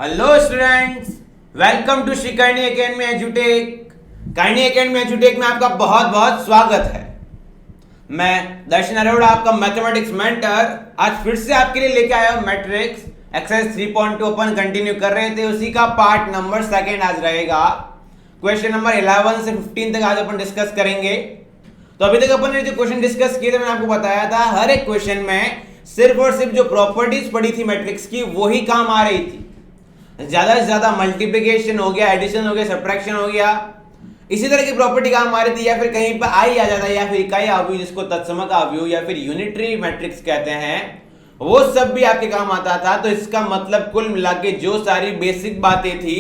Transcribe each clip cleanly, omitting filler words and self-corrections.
Hello students, welcome to Shri Karni academy एजुटेक। Karni academy एजुटेक में आपका बहुत बहुत स्वागत है। मैं दर्शन अरोड़ा, आपका मैथमेटिक्स मेंटर, आज फिर से आपके लिए लेके आया हूं मैट्रिक्स एक्सरसाइज 3.2 अपन कंटिन्यू कर रहे थे, उसी का पार्ट नंबर 2 आज रहेगा। क्वेश्चन नंबर 11 से 15 तक आज अपन डिस्कस करेंगे। तो अभी तक अपन ने जो क्वेश्चन डिस्कस किए थे मैंने आपको बताया था, हर एक क्वेश्चन में सिर्फ और सिर्फ जो प्रॉपर्टीज पड़ी थी मैट्रिक्स की वही काम आ रही थी। ज्यादा से ज्यादा मल्टीप्लिकेशन हो गया, एडिशन हो गया, सब्ट्रैक्शन हो गया, इसी तरह की प्रॉपर्टी काम आ रही थी, या फिर कहीं पर आई आ जाता है, या फिर इकाई अवयव जिसको तत्समक अवयव या फिर यूनिटरी मैट्रिक्स कहते हैं, वो सब भी आपके काम आता था। तो इसका मतलब कुल मिला के जो सारी बेसिक बातें थी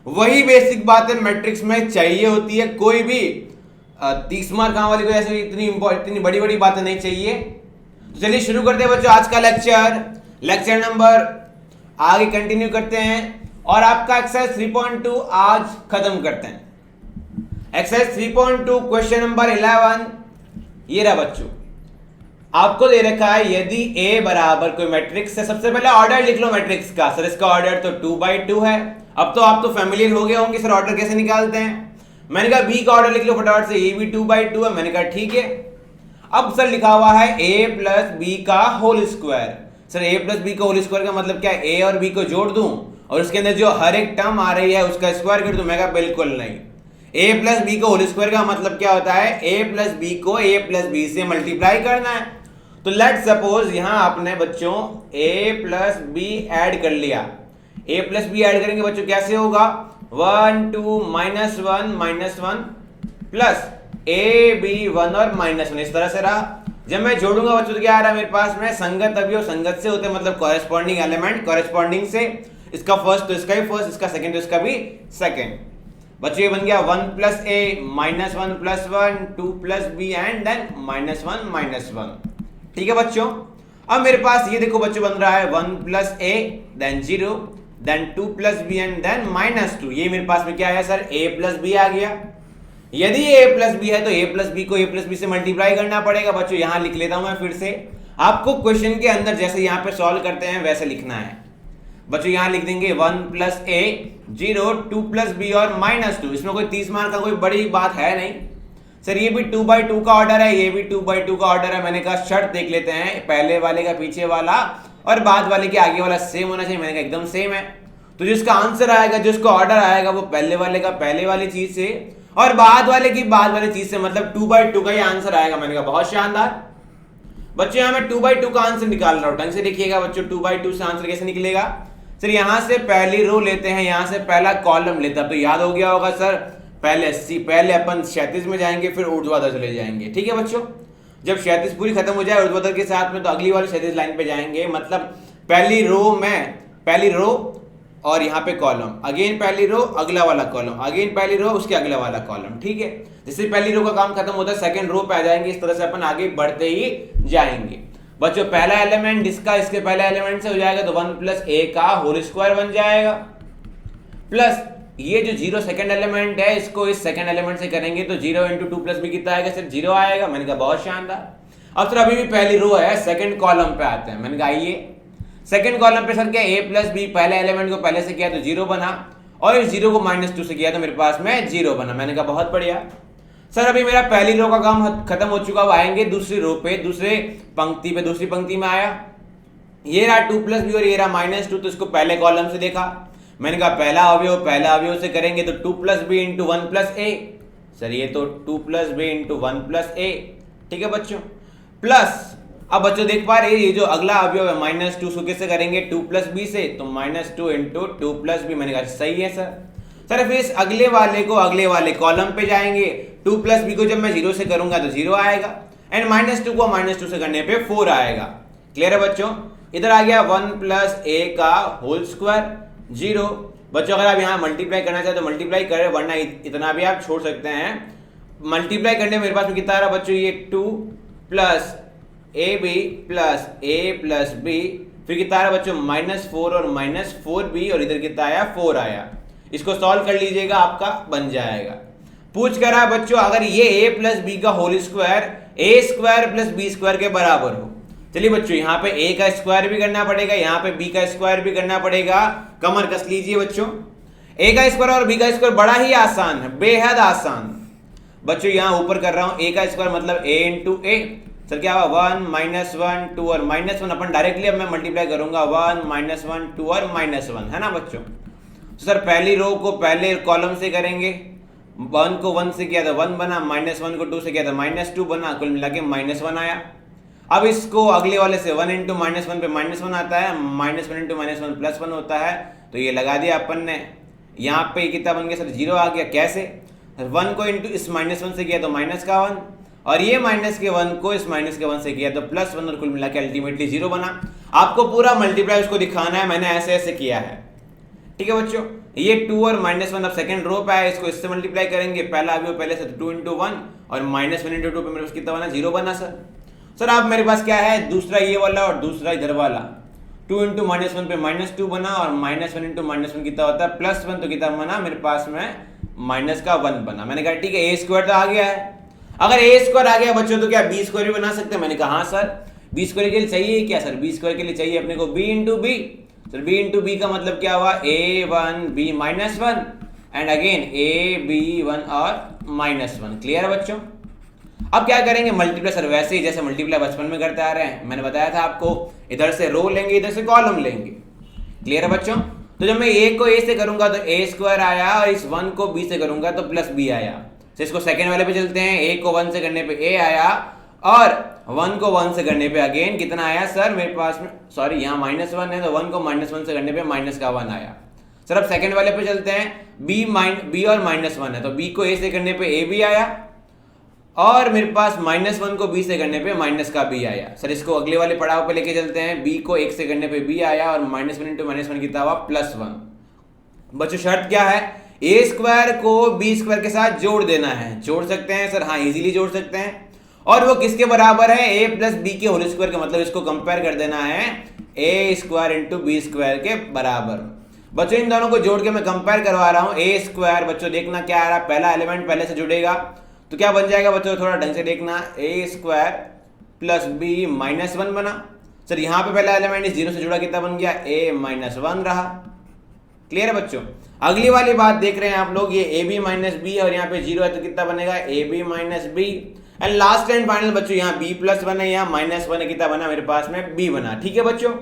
वही बेसिक बातें मैट्रिक्स में चाहिए होती है। कोई भी 30 मार्क वाली कोई ऐसी इतनी बड़ी बड़ी बातें नहीं चाहिए। तो चलिए शुरू करते हैं बच्चों आज का लेक्चर नंबर आगे कंटिन्यू करते हैं और आपका एक्सरसाइज 3.2 आज खत्म करते हैं। एक्सरसाइज 3.2 क्वेश्चन नंबर 11 ये रहा बच्चों, आपको दे रखा है यदि A बराबर कोई मैट्रिक्स है। सबसे पहले ऑर्डर लिख लो मैट्रिक्स का। सर इसका ऑर्डर तो 2/2 है। अब तो आप तो फैमिलियर हो गए होंगे सर ऑर्डर कैसे निकालते हैं। मैंने कहा B का ऑर्डर लिख लो फटाफट से, ये भी 2/2 है। मैंने कहा ठीक है। अब सर लिखा हुआ है A प्लस B का whole square. Sir A plus B का होल स्क्वायर का मतलब क्या है, A और B को जोड़ दूं और उसके अंदर जो हर एक टर्म आ रही है उसका स्क्वायर कर दूं। मैं कहा बिल्कुल नहीं। A प्लस B का होल स्क्वायर का मतलब क्या होता है, A प्लस B को A प्लस B से मल्टीप्लाई करना है। तो लेट सपोज यहां आपने बच्चों A प्लस B ऐड कर लिया। A प्लस B ऐड करेंगे बच्चों कैसे होगा, 1 2 -1 प्लस AB 1 और -1 इस तरह से रहा। जब मैं जोड़ूंगा बच्चों तो क्या आ रहा है मेरे पास में, संगत अवयव संगत से होते हैं, मतलब कॉरेस्पॉन्डिंग एलिमेंट कॉरेस्पॉन्डिंग से। इसका फर्स्ट तो इसका ही फर्स्ट, इसका सेकंड तो इसका भी सेकंड। बच्चों ये बन गया 1 plus A -1 plus 1 2 plus B and then -1 ठीक है बच्चों। अब मेरे पास ये देखो बच्चों बन रहा है 1 plus A then 0 then 2 plus B and then -2। ये मेरे पास में क्या आया सर, A प्लस B आ गया। यदि A प्लस B है तो A प्लस B को A प्लस B से मल्टीप्लाई करना पड़ेगा। बच्चों यहां लिख लेता हूं मैं फिर से, आपको क्वेश्चन के अंदर जैसे यहां पे सॉल्व करते हैं वैसे लिखना है। बच्चों यहां लिख देंगे 1 प्लस A 0 2 प्लस B और -2। इसमें कोई 30 मार्क का कोई बड़ी बात है नहीं। सर ये भी 2/2 का ऑर्डर है, ये भी 2/2 का ऑर्डर है। मैंने कहा शर्त देख लेते हैं, पहले वाले का पीछे वाला और बाद वाले के आगे वाला सेम होना चाहिए। मैंने कहा एकदम सेम है। तो जिसका आंसर आएगा, जिसका ऑर्डर आएगा वो पहले वाले का पहले वाली चीज से और बाद वाले की बाद वाली चीज से, मतलब 2/2 का ही आंसर आएगा। मैंने कहा बहुत शानदार। बच्चों यहां मैं 2/2 का आंसर निकाल रहा हूं, ढंग से देखिएगा बच्चों। 2/2 से आंसर कैसे निकलेगा, सर यहां से पहली रो लेते हैं, यहां से पहला कॉलम लेते हैं। तो याद हो गया होगा सर, पहले अपन क्षैतिज में जाएंगे फिर ऊर्ध्वाधर चले जाएंगे। ठीक है बच्चों, जब क्षैतिज पूरी खत्म हो जाए ऊर्ध्वाधर के साथ में तो अगली वाली क्षैतिज लाइन पे जाएंगे। मतलब पहली रो और यहाँ पे कॉलम, अगेन पहली रो अगला वाला कॉलम, अगेन पहली रो उसके अगला वाला कॉलम। ठीक है, जैसे पहली रो का काम खत्म होता है सेकंड रो पे आ जाएंगे। इस तरह से अपन आगे बढ़ते ही जाएंगे। बच्चों पहला एलिमेंट इसका इसके पहले एलिमेंट से हो जाएगा तो 1 प्लस A का होल स्क्वायर बन जाएगा, प्लस ये जो 0 सेकंड एलिमेंट है इसको इस सेकंड एलिमेंट से करेंगे तो 0 × 2 प्लस B कितना आएगा, सिर्फ 0 आएगा। मैंने कहा बहुत शानदार। अब सर अभी भी पहली रो है, सेकंड कॉलम पे आते हैं। मैंने कहा आइए सेकंड कॉलम पे सर क्या A प्लस B, पहले एलिमेंट को पहले से किया तो 0 बना और इस 0 को -2 से किया तो मेरे पास में 0 बना। मैंने कहा बहुत बढ़िया। सर अभी मेरा पहली रो का काम खत्म हो चुका, अब आएंगे दूसरी रो पे, दूसरी पंक्ति में आया। ये रहा 2 प्लस B और ये रहा -2, तो इसको पहले कॉलम से देखा। मैंने कहा पहला अवयव से करेंगे तो 2 plus B into 1 plus A। Sir ये तो 2 plus B into 1 plus A। ठीक है बच्चों, प्लस अब बच्चों देख पा रहे ये जो अगला अवयव है -2 उसको कैसे करेंगे, 2 प्लस B से, तो -2 इंटू 2 प्लस B। मैंने कहा सही है सर। सर फिर इस अगले वाले कॉलम पे जाएंगे। 2 प्लस B को जब मैं 0 से करूंगा तो 0 आएगा एंड -2 को -2 से करने पे 4 आएगा। क्लियर है बच्चों। इधर आ गया 1 प्लस A का होल स्क्वायर 0। बच्चों अगर आप यहाँ मल्टीप्लाई करना चाहे तो मल्टीप्लाई करें, वरना इतना भी आप छोड़ सकते हैं। मल्टीप्लाई करने मेरे पास में कितना आ रहा बच्चों, ये 2 plus AB plus A plus B, फिर कितना आया बच्चों -4 और -4B और इधर कितना आया 4 आया। इसको सॉल्व कर लीजिएगा आपका बन जाएगा। पूछ कर रहा बच्चों अगर ये A प्लस B का whole square A square plus B square के बराबर हो चलिए बच्चों, यहाँ पे a का स्क्वायर भी करना पड़ेगा, यहाँ पे b का स्क्वायर भी करना पड़ेगा। कमर कस लीजिए बच्चों। a का स्क्वायर और b का स्क्वायर बड़ा ही आसान है, बेहद आसान। बच्चों यहाँ ऊपर कर रहा हूँ, a का स्क्वायर मतलब a इंटू ए। सर क्या हुआ 1 -1 2 और -1, अपन डायरेक्टली अब मैं मल्टीप्लाई करूंगा 1 -1 2 और -1, है ना बच्चों। तो सर पहली रो को पहले कॉलम से करेंगे, 1 को 1 से किया था 1 बना, -1 को 2 से किया था -2 बना, कुल मिला के -1 आया। अब इसको अगले वाले से 1 इंटू -1 पे -1 आता है, -1 इंटू -1 +1 होता है, तो ये लगा दिया अपन ने। यहाँ पे कितना बन गया सर 0 आ गया। कैसे? 1 को इंटू इस -1 से किया तो माइनस का 1, और ये माइनस के 1 को इस माइनस के 1 से किया तो +1, और कुल मिला के अल्टीमेटली 0 बना। आपको पूरा मल्टीप्लाई उसको दिखाना है, मैंने ऐसे ऐसे किया है। ठीक है बच्चों, ये 2 और -1 अब सेकंड रो पे आया, इसको इससे मल्टीप्लाई करेंगे। पहला अभी पहले से 2 इंटू 1 और -1 इंटू 2 पे मेरे पास कितना बना 0 बना सर। अब मेरे पास क्या है, दूसरा ये वाला और दूसरा इधर वाला। 2 इंटू -1 पे -2 बना, और -1 इंटू -1 कितना होता है +1, तो कितना बना मेरे पास में -1 बना। मैंने कहा ठीक है, a स्क्वायर तो आ गया है। अगर a स्क्वायर आ गया बच्चों तो क्या b स्क्वायर भी बना सकते हैं? मैंने कहा हाँ सर, b स्क्वायर के लिए चाहिए क्या सर? b स्क्वायर के लिए चाहिए अपने को b into B. Sir b into B का मतलब क्या हुआ a1 b -1 and again ab1 और -1। क्लियर है बच्चों? अब क्या करेंगे, मल्टीप्लाई सर वैसे ही जैसे मल्टीप्लाई बचपन में करते आ रहे हैं। मैंने बताया था आपको, इधर से रो लेंगे, इधर से कॉलम लेंगे। क्लियर है बच्चों? तो जब मैं a को a से करूंगा तो a स्क्वायर आया, और इस 1 को b से करूंगा तो +b आया। तो इसको सेकंड वाले पे चलते हैं, a को 1 से करने पे a आया, और 1 को 1 से करने पे अगेन कितना आया सर मेरे पास में, सॉरी यहाँ -1 है, तो 1 को -1 से करने पे -1 आया। सर अब सेकंड वाले पे चलते हैं, b और -1 है, तो b को a से करने पे a भी आया, और मेरे पास -1 को b से करने पे -b आया। सर इसको अगले वाले पड़ाव पे लेके चलते हैं, b को 1 से करने पे b आया, और -1 इंटू -1 कितना हुआ +1। बच्चों शर्त क्या है, a स्क्वायर को b स्क्वायर के साथ जोड़ देना है। जोड़ सकते हैं सर? हाँ इजीली जोड़ सकते हैं। और वो किसके बराबर है? a प्लस b के होल स्क्वायर का, मतलब इसको कंपेयर कर देना है a square into b square के बराबर। बच्चों इन दोनों को जोड़ के मैं कंपेयर करवा रहा हूँ। a स्क्वायर बच्चों देखना क्या आ रहा है, पहला एलिमेंट पहले से जुड़ेगा तो क्या बन जाएगा बच्चों, थोड़ा ढंग से देखना, a स्क्वायर प्लस b -1 बना। सर यहाँ पे पहला एलिमेंट इस 0 से जुड़ा कितना बन गया, a -1 रहा। क्लियर है बच्चों? अगली वाली बात देख रहे हैं आप लोग, ये ab -b और यहाँ पे 0 है तो कितना बनेगा ab -b, and last and final बच्चों यहाँ b+1 है, यहाँ -1 है, कितना बना मेरे पास में b बना। ठीक है बच्चों?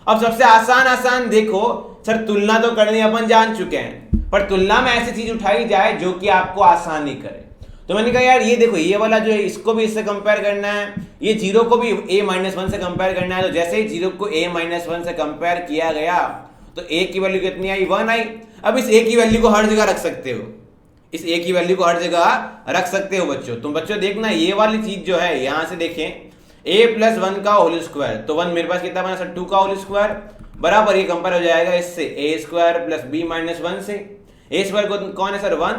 अब सबसे आसान देखो सर, तुलना तो करनी अपन जान चुके हैं, पर तुलना में ऐसी चीज उठाई जाए जो कि आपको आसानी करे। तो मैंने कहा यार ये देखो, ये वाला जो है इसको भी इससे कंपेयर करना है, ये 0 को भी a-1 से कंपेयर करना है। तो जैसे ही 0 को a-1 से कंपेयर किया गया तो a की वैल्यू कितनी आई, 1 आई। अब इस a की वैल्यू को हर जगह रख सकते हो, इस a की वैल्यू को हर जगह रख सकते हो बच्चों। तुम बच्चों देखना ये वाली चीज जो है, यहां से देखें a+1 का होल स्क्वायर, तो 1 मेरे पास कितना बना सर 2 का होल स्क्वायर, बराबर ये कंपेयर हो जाएगा इससे a स्क्वायर प्लस b -1 से। a स्क्वायर को कौन है sir 1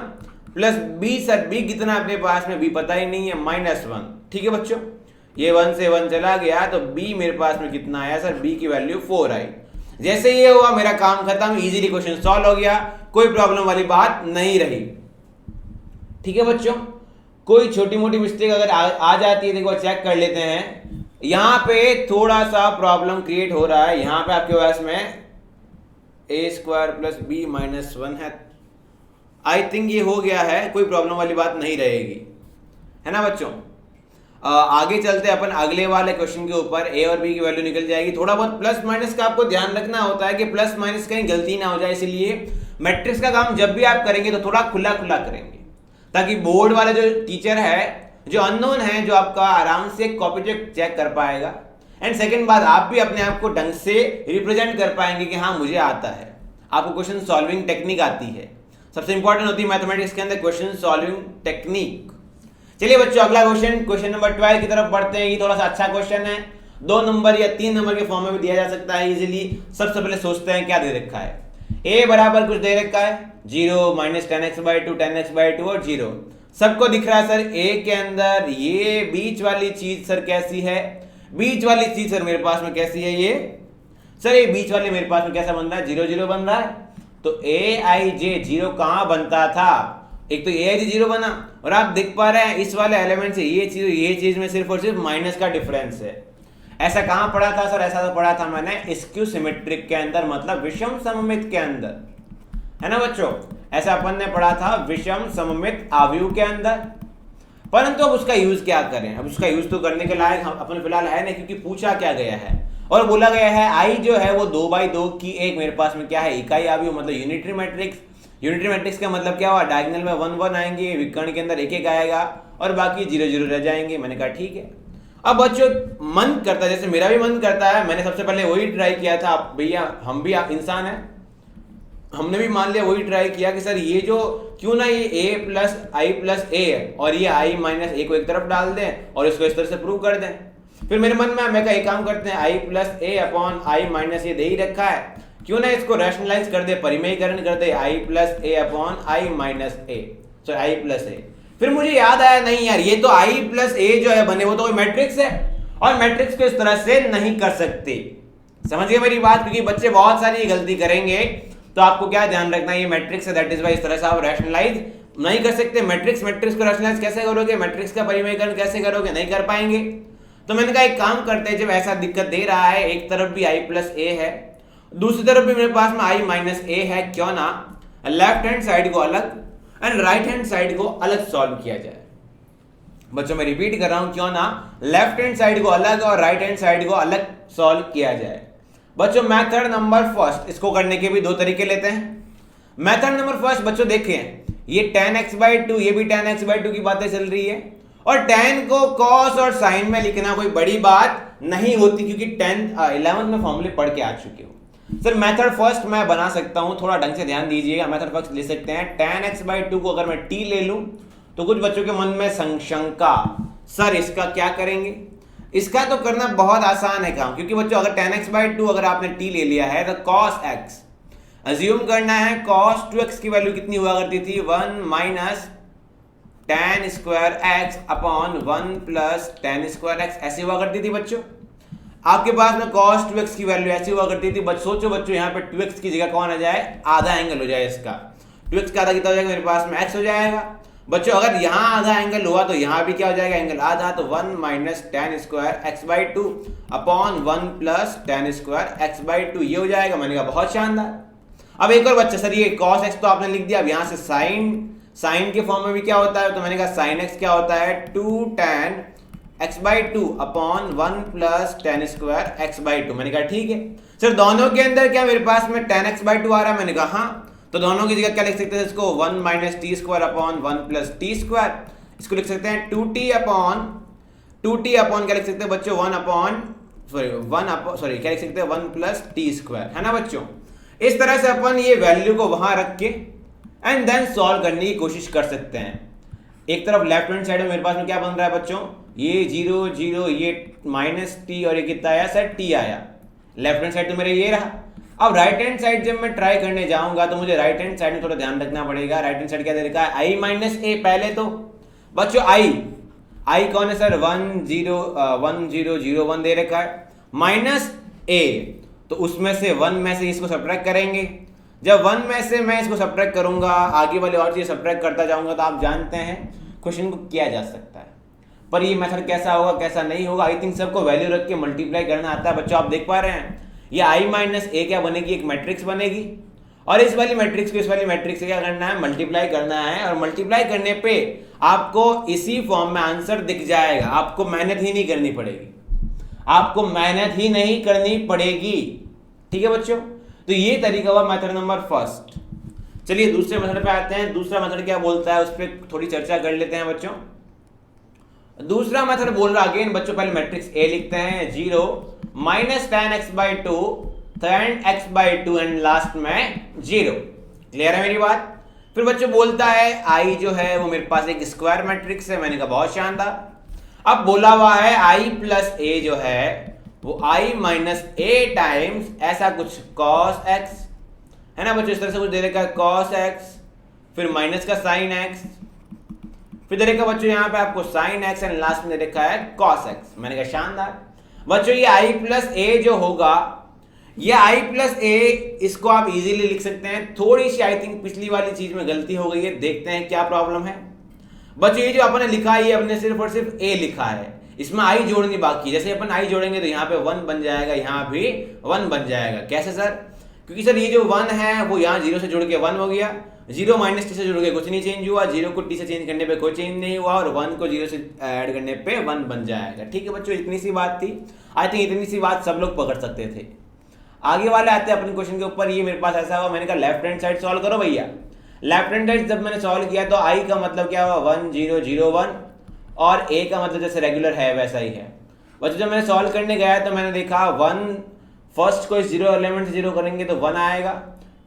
plus b, sir b कितना अपने पास में, b पता ही नहीं है -1। ठीक है बच्चों, ये 1 से 1 चला गया तो b मेरे पास में कितना आया सर, b की वैल्यू 4 आई। जैसे ये हुआ मेरा काम खत्म, इजीली क्वेश्चन सॉल्व हो गया, कोई प्रॉब्लम वाली बात नहीं रही। ठीक है बच्चों, कोई छोटी मोटी मिस्टेक अगर आ जाती है, देखो चेक कर लेते हैं। यहाँ पे थोड़ा सा प्रॉब्लम क्रिएट हो रहा है, यहाँ पे आपके पास में a स्क्वायर प्लस b -1 है। आई थिंक ये हो गया है, कोई प्रॉब्लम वाली बात नहीं रहेगी, है ना बच्चों। आगे चलते अपन अगले वाले क्वेश्चन के ऊपर, a और b की वैल्यू निकल जाएगी। थोड़ा बहुत प्लस माइनस का आपको ध्यान रखना होता है कि प्लस माइनस कहीं गलती ना हो जाए, इसलिए मैट्रिक्स का काम जब भी आप करेंगे तो थोड़ा खुला खुला करेंगे, ताकि बोर्ड वाले जो टीचर है, जो अननोन है, जो आपका आराम से कॉपी चेक कर पाएगा, एंड सेकंड बात आप भी अपने आप को ढंग से रिप्रेजेंट कर पाएंगे कि हाँ मुझे आता है, आपको क्वेश्चन सॉल्विंग टेक्निक आती है। सबसे इंपॉर्टेंट होती है मैथमेटिक्स के अंदर क्वेश्चन सॉल्विंग टेक्निक। चलिए बच्चों अगला क्वेश्चन नंबर 12 की तरफ बढ़ते हैं। ये थोड़ा सा अच्छा क्वेश्चन है, 2 नंबर या 3 नंबर के फॉर्म में भी दिया जा सकता है इजीली। सबसे पहले सोचते हैं क्या दे रखा है, a बराबर कुछ दे रखा है 0 -10x/2 10x/2 और 0 सबको दिख रहा है सर। a के अंदर ये बीच वाली चीज सर कैसी है, बीच वाली चीज सर मेरे पास में कैसी है, ये सर ये बीच वाले मेरे पास में कैसा बन रहा है, 0 0 बन रहा है। तो aij 0 कहां बनता था, एक तो aij 0 बना, और आप देख पा रहे हैं इस वाले एलिमेंट से ये चीज में सिर्फ और सिर्फ माइनस का डिफरेंस है, ऐसा कहां पढ़ा था सर? ऐसा तो पढ़ा था मैंने स्क्यू सिमेट्रिक के अंदर, मतलब विषम सममित के अंदर, है ना बच्चों? ऐसा अपन ने पढ़ा था विषम सममित आव्यूह के अंदर। परंतु अब उसका यूज क्या करें? अब उसका यूज तो करने के लायक हम अपन फिलहाल है नहीं, क्योंकि पूछा क्या गया है और बोला गया है आई जो है वो 2x2 की एक मेरे पास में क्या है, इकाई आव्यूह, मतलब यूनिटरी मैट्रिक्स। यूनिटरी मैट्रिक्स का मतलब क्या हुआ? डायगोनल में 1 1 आएंगे, विकर्ण के अंदर 1 1 आएगा और बाकी 0 0 रह जाएंगे। मैंने कहा ठीक है। अब बच्चों मन करता है, जैसे मेरा भी मन करता है, मैंने सबसे पहले वही ट्राई किया था। भैया हम भी इंसान हैं, हमने भी मान लिया वही ट्राई किया कि सर ये जो क्यों ना ये a प्लस आई प्लस ए है और ये i माइनस ए को एक तरफ डाल दें और इसको इस तरह से प्रूव कर दें। फिर मेरे मन में मैं कहा एक काम करते हैं, i plus A upon I minus A दे ही रखा है, क्यों ना इसको रैशनलाइज कर दे, परिमेयीकरण कर दे, i plus A upon I minus A, sorry I plus A. फिर मुझे याद आया नहीं यार, ये तो i प्लस ए जो है बने वो तो मैट्रिक्स है और मैट्रिक्स को इस तरह से नहीं कर सकते। समझ गए मेरी बात? क्योंकि बच्चे बहुत सारी गलती करेंगे, तो आपको क्या ध्यान रखना है, ये मैट्रिक्स है, दैट इज वाई इस तरह से आप रैशनलाइज नहीं कर सकते। मैट्रिक्स को रैशनलाइज कैसे करोगे? मैट्रिक्स का परिमेयीकरण कैसे करोगे? नहीं कर पाएंगे। तो मैंने कहा एक काम करते हैं, जब ऐसा दिक्कत दे रहा है, एक तरफ भी i प्लस ए है, दूसरी तरफ भी मेरे पास में i माइनस ए है, क्यों ना लेफ्ट हैंड साइड को अलग एंड राइट हैंड साइड को अलग सॉल्व किया जाए। बच्चों मैं रिपीट कर रहा हूं, क्यों ना लेफ्ट हैंड साइड को अलग और राइट हैंड साइड को अलग सॉल्व किया जाए। बच्चों मेथड नंबर फर्स्ट, इसको करने के भी दो तरीके लेते हैं। मेथड नंबर फर्स्ट बच्चों देखें, ये tan x/2, ये भी tan x/2 की बातें चल रही है और tan को cos और sin में लिखना कोई बड़ी बात नहीं होती, क्योंकि 11th में फॉर्मूले पढ़ के आ चुके हो। सर मेथड फर्स्ट मैं बना सकता हूं, थोड़ा ढंग से ध्यान दीजिएगा। मेथड फर्स्ट ले सकते हैं, tan x/2 को अगर मैं t ले लूं तो कुछ बच्चों के मन में शंका, सर इसका क्या करेंगे? इसका तो करना बहुत आसान है काम, क्योंकि बच्चों अगर tan x/2 अगर आपने t ले लिया है तो cos x अज्यूम करना है, cos 2x की वैल्यू कितनी हुआ करती थी? 1 minus tan square x upon 1 plus tan square x, ऐसे हुआ करती थी बच्चों। आपके पास में cos 2x की वैल्यू ऐसी हुआ करती थी। सोचो बच्चों यहाँ पे 2x की जगह कौन आ जाए? आधा एंगल हो जाए इसका। 2x का आधा कितना हो जाएगा? मेरे पास में x हो जाएगा। बच्चों अगर यहां आधा एंगल हुआ तो यहां भी क्या हो जाएगा? एंगल आधा, तो 1 minus tan square x/2 upon 1 plus tan square x/2 ये हो जाएगा। मैंने कहा बहुत शानदार। अब एक और बच्चा, सर ये cos x तो आपने लिख दिया, अब यहां से sin के फॉर्म में भी क्या होता है? तो मैंने कहा sin x क्या होता है? 2 tan x/2 upon 1 plus tan square x/2। मैंने कहा ठीक है। सर दोनों के अंदर क्या मेरे पास में tan x/2 आ रहा है? मैंने कहा हाँ, तो दोनों की जगह क्या लिख सकते हैं इसको? 1 minus T square upon 1 plus T square. इसको लिख सकते हैं 2t अपॉन क्या लिख सकते हैं बच्चों? 1 अपॉन क्या लिख सकते हैं? 1 प्लस टी स्क्वायर, है ना बच्चों? इस तरह से अपन ये वैल्यू को वहां रख के एंड देन सॉल्व करने की कोशिश कर सकते हैं। एक तरफ लेफ्ट हैंड साइड में मेरे पास में क्या बन रहा है बच्चों? ये 0 0, ये माइनस टी और ये कितना आया सर? टी आया। लेफ्ट हैंड साइड तो मेरे ये रहा। अब राइट हैंड साइड जब मैं ट्राई करने जाऊंगा तो मुझे राइट हैंड साइड में थोड़ा ध्यान रखना पड़ेगा। राइट हैंड साइड क्या दे रखा है? i माइनस ए। पहले तो बच्चों i कौन है सर? 1 0 0 0 1 दे रखा है, माइनस ए, तो उसमें से 1 में से इसको सब्ट्रैक्ट करेंगे। जब 1 में से मैं इसको सब्ट्रैक्ट करूंगा, आगे वाले और चीज सब्ट्रैक्ट करता जाऊंगा, तो आप जानते हैं क्वेश्चन को किया जा सकता है। पर ये मेथड कैसा होगा कैसा नहीं होगा, आई थिंक सबको वैल्यू रख के मल्टीप्लाई करना आता है। बच्चों आप देख पा रहे हैं, ये i माइनस ए क्या बनेगी? एक मैट्रिक्स बनेगी और इस वाली मैट्रिक्स को इस वाली मैट्रिक्स से क्या करना है? मल्टीप्लाई करना है। और मल्टीप्लाई करने पे आपको इसी फॉर्म में आंसर दिख जाएगा। आपको मेहनत ही नहीं करनी पड़ेगी, आपको मेहनत ही नहीं करनी पड़ेगी। ठीक है बच्चों, तो ये तरीका हुआ मेथड नंबर फर्स्ट। चलिए दूसरे मेथड पे आते हैं। दूसरा मेथड क्या बोलता है उस पर थोड़ी चर्चा कर लेते हैं बच्चों। दूसरा मेथड बोल रहा अगेन बच्चों, पहले मैट्रिक्स ए लिखते हैं, 0 minus tan x/2 tan x/2 and last में 0। क्लियर है मेरी बात? फिर बच्चों बोलता है i जो है वो मेरे पास एक स्क्वायर मैट्रिक्स है। मैंने कहा बहुत शानदार। अब बोला हुआ है i प्लस ए जो है वो i माइनस ए टाइम्स ऐसा कुछ cos x, है ना बच्चों? इस तरह से कुछ दे रखा है cos x, फिर माइनस का sin x, फिर दे रखा बच्चों यहाँ पे आपको sin x एंड लास्ट में दे रखा है cos x। मैंने कहा शानदार। बच्चों ये i प्लस ए जो होगा, ये i प्लस ए, इसको आप इजीली लिख सकते हैं। थोड़ी सी आई थिंक पिछली वाली चीज में गलती हो गई है, देखते हैं क्या प्रॉब्लम है। बच्चों ये जो आपने लिखा है ये अपने सिर्फ और सिर्फ a लिखा है, इसमें आई जोड़नी बाकी, जैसे अपन आई जोड़ेंगे तो यहाँ पे 1 बन जाएगा, यहाँ भी 1 बन जाएगा। कैसे सर? क्योंकि सर ये जो 1 है वो यहाँ 0 से जुड़ के 1 हो गया, 0 माइनस टी से जुड़ के कुछ नहीं चेंज हुआ, 0 को टी से चेंज करने पे कोई चेंज नहीं हुआ, और 1 को 0 से ऐड करने पे 1 बन जाएगा। ठीक है बच्चों, इतनी सी बात थी। आई थिंक इतनी सी बात सब लोग पकड़ सकते थे। आगे वाले आते हैं अपने क्वेश्चन के ऊपर। ये मेरे पास ऐसा हुआ, मैंने कहा लेफ्ट हैंड साइड सॉल्व करो भैया। लेफ्ट हैंड साइड जब मैंने सॉल्व किया तो आई का मतलब क्या हुआ 1 0 0 1, और ए का मतलब जैसे रेगुलर है वैसा ही है। बच्चों जब मैंने सॉल्व करने गया तो मैंने देखा 1 फर्स्ट को इस 0 एलिमेंट से 0 करेंगे तो 1 आएगा,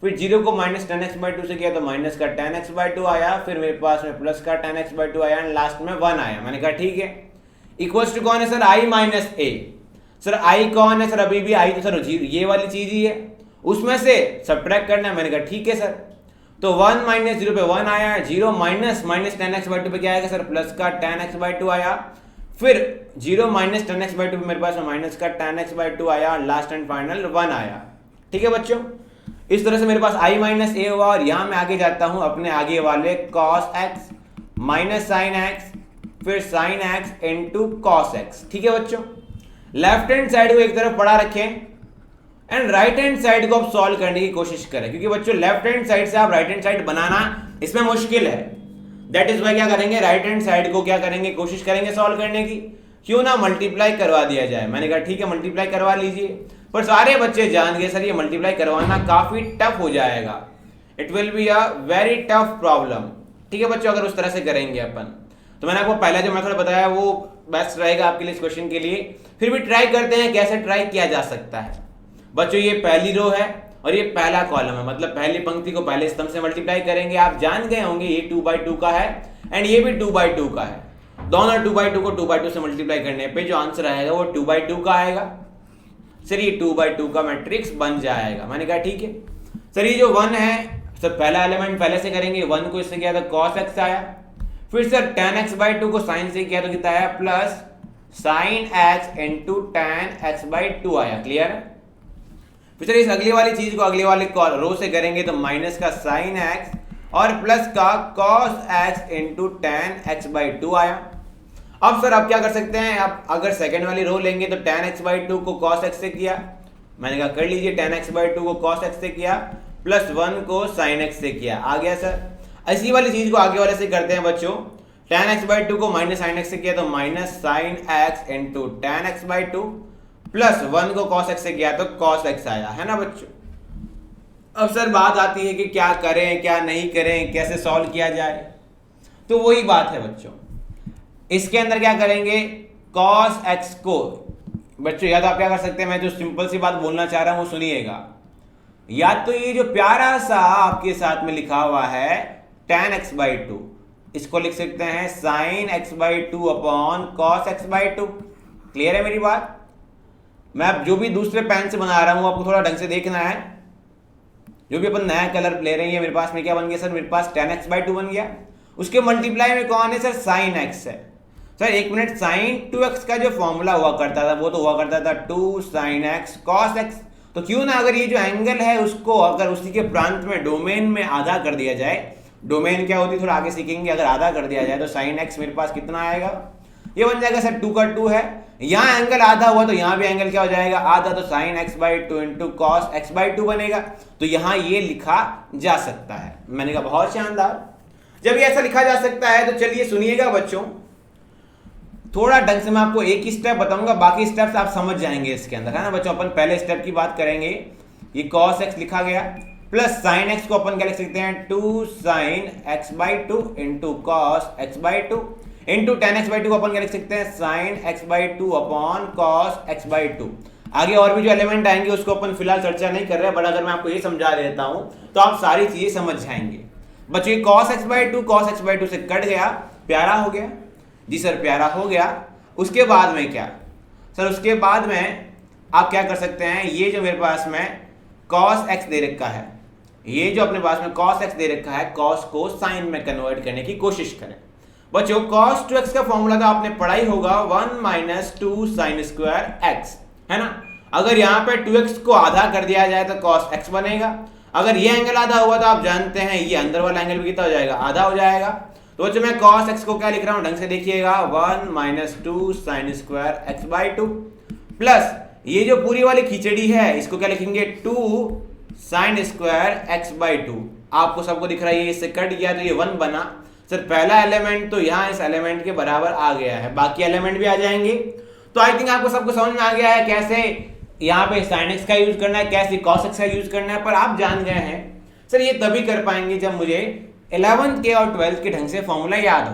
फिर 0 को माइनस 10x/2 से किया तो माइनस का 10x/2 आया, फिर मेरे पास में प्लस का 10x/2 आया, एंड लास्ट में 1 आया। मैंने कहा ठीक है, इक्वल्स टू कौन है sir? i minus A. Sir I कौन है सर? अभी भी आई तो सर ये वाली चीज ही है, उसमें से सब्ट्रैक्ट करना है। मैंने कहा ठीक है सर, तो 1 माइनस 0 पे 1 आया, 0 माइनस 10x/2 पे क्या आएगा सर? प्लस का 10x/2 आया, फिर 0 माइनस 10x/2 पे मेरे पास माइनस का 10x/2 आया, लास्ट एंड फाइनल 1 आया। ठीक है बच्चों, इस तरह से मेरे पास i माइनस ए हुआ, और यहां मैं आगे जाता हूं अपने आगे वाले cos x minus sine x, फिर sine x into cos x। ठीक है बच्चों, लेफ्ट हैंड साइड को एक तरफ पढ़ा रखें एंड राइट हैंड साइड को आप सॉल्व करने की कोशिश करें, क्योंकि बच्चों लेफ्ट हैंड साइड से आप राइट हैंड साइड बनाना इसमें मुश्किल है। दैट इज वाई क्या करेंगे, राइट हैंड साइड को क्या करेंगे, कोशिश करेंगे सॉल्व करने की। क्यों ना मल्टीप्लाई करवा दिया जाए। मैंने कहा ठीक है मल्टीप्लाई करवा लीजिए, पर सारे बच्चे जान गए सर ये मल्टीप्लाई करवाना काफी टफ हो जाएगा, it will be a very tough problem. ठीक है बच्चों, अगर उस तरह से करेंगे अपन, तो मैंने आपको पहला जो मेथड बताया वो बेस्ट रहेगा आपके लिए इस क्वेश्चन के लिए। फिर भी ट्राई करते हैं कैसे ट्राई किया जा सकता है। बच्चों ये पहली रो है और ये पहला कॉलम है, मतलब पहली पंक्ति को पहले स्तंभ से मल्टीप्लाई करेंगे। आप जान गए होंगे ये 2/2 का है एंड ये भी 2/2 का है। दोनों 2/2 को 2/2 से मल्टीप्लाई करने पे जो आंसर आएगा वो 2/2 का आएगा। सर ये 2/2 का मैट्रिक्स बन जाएगा। मैंने कहा ठीक है सर, ये जो 1 है सर पहला एलिमेंट पहले से करेंगे, 1 को इससे किया तो cos x आया, फिर सर 10x/2 को साइन से किया तो कितना आया plus sign x into tan x/2 आया। क्लियर है? फिर सर इस अगली वाली चीज को अगली वाली रो से करेंगे तो माइनस का साइन x और प्लस का cos x into tan x/2 आया। अब सर आप क्या कर सकते हैं, आप अगर सेकंड वाली रो लेंगे तो tan x/2 को cos x से किया, मैंने कहा कर लीजिए, tan x/2 को cos x से किया प्लस 1 को sin x से किया, आ गया सर। ऐसी वाली चीज को आगे वाले से करते हैं बच्चों, tan x/2 को माइनस sin x से किया तो minus sin x into tan x/2 plus 1 को cos x से किया तो cos x आया, है ना बच्चों। अब सर बात आती है कि क्या करें क्या नहीं करें, कैसे सॉल्व किया जाए। तो वही बात है बच्चों, इसके अंदर क्या करेंगे, cos x को बच्चों या तो आप क्या कर सकते हैं, मैं जो सिंपल सी बात बोलना चाह रहा हूं वो सुनिएगा, या तो ये जो प्यारा सा आपके साथ में लिखा हुआ है tan x/2, इसको लिख सकते हैं sin x/2 upon cos x/2। Clear है मेरी बात? मैं अब जो भी दूसरे पेन से बना रहा हूं आपको थोड़ा ढंग से देखना है। जो भी अपन नया कलर ले रहे हैं, मेरे पास में क्या बन गया सर, मेरे पास tan x/2 बन गया, उसके मल्टीप्लाई में कौन है सर, sin x है। सर एक मिनट, sin 2x का जो फॉर्मूला हुआ करता था वो तो हुआ करता था 2 sin x cos x, तो क्यों ना अगर ये जो एंगल है उसको अगर उसी के प्रांत में डोमेन में आधा कर दिया जाए, डोमेन क्या होती है थोड़ा आगे सीखेंगे, अगर आधा कर दिया जाए तो sin x मेरे पास कितना आएगा, ये बन जाएगा सर 2 का 2 है, यहाँ एंगल आधा हुआ तो यहाँ भी एंगल क्या हो जाएगा आधा, तो sin x/2 into cos x/2 बनेगा। तो यहाँ ये लिखा जा सकता है। मैंने कहा बहुत शानदार, जब ये ऐसा लिखा जा सकता है तो चलिए सुनिएगा बच्चों, थोड़ा ढंग से मैं आपको एक ही स्टेप बताऊंगा, बाकी स्टेप्स आप समझ जाएंगे इसके अंदर, है ना बच्चों। अपन पहले स्टेप की बात करेंगे, ये cos x लिखा गया प्लस sin x को अपन क्या लिख सकते हैं 2 sin x/2 into cos x/2 into tan x/2 को अपन क्या लिख सकते हैं sin x/2 upon cos x/2। आगे और भी जो एलिमेंट आएंगे उसको अपन फिलहाल चर्चा नहीं कर रहे, बट अगर मैं आपको ये समझा देता हूं तो आप सारी चीजें समझ जाएंगे। बच्चों ये cos x/2 से कट गया, प्यारा हो गया जी सर, प्यारा हो गया। उसके बाद में क्या सर, उसके बाद में आप क्या कर सकते हैं, ये जो मेरे पास में cos x दे रखा है, ये जो अपने पास में cos x दे रखा है, cos को sin में कन्वर्ट करने की कोशिश करें। बच्चों cos 2x का फॉर्मूला तो आपने पढ़ा ही होगा, 1 माइनस 2 sin स्क्वायर x, है ना। अगर यहाँ पे 2x को आधा कर दिया जाए तो cos x बनेगा। अगर ये एंगल आधा हुआ तो आप जानते हैं ये अंदर वाला एंगल भी कितना हो जाएगा, आधा हो जाएगा। तो बच्चों मैं cos x को क्या लिख रहा हूं, ढंग से देखिएगा, 1 minus 2 sine square x by 2 plus ये जो पूरी वाली खिचड़ी है इसको क्या लिखेंगे, 2 साइन स्क्वायर एक्स बाई 2। आपको सबको दिख रहा है, ये इससे कट गया तो ये 1 बना। सर पहला एलिमेंट तो यहाँ इस एलिमेंट के बराबर आ गया है, बाकी एलिमेंट भी आ जाएंगे। तो आई थिंक आपको सबको समझ में आ गया है कैसे यहाँ पे sin x का यूज करना है, कैसे cos x का यूज करना है। पर आप जान गए हैं सर ये तभी कर पाएंगे जब मुझे 11th के और 12th के ढंग से फॉर्मूला याद हो।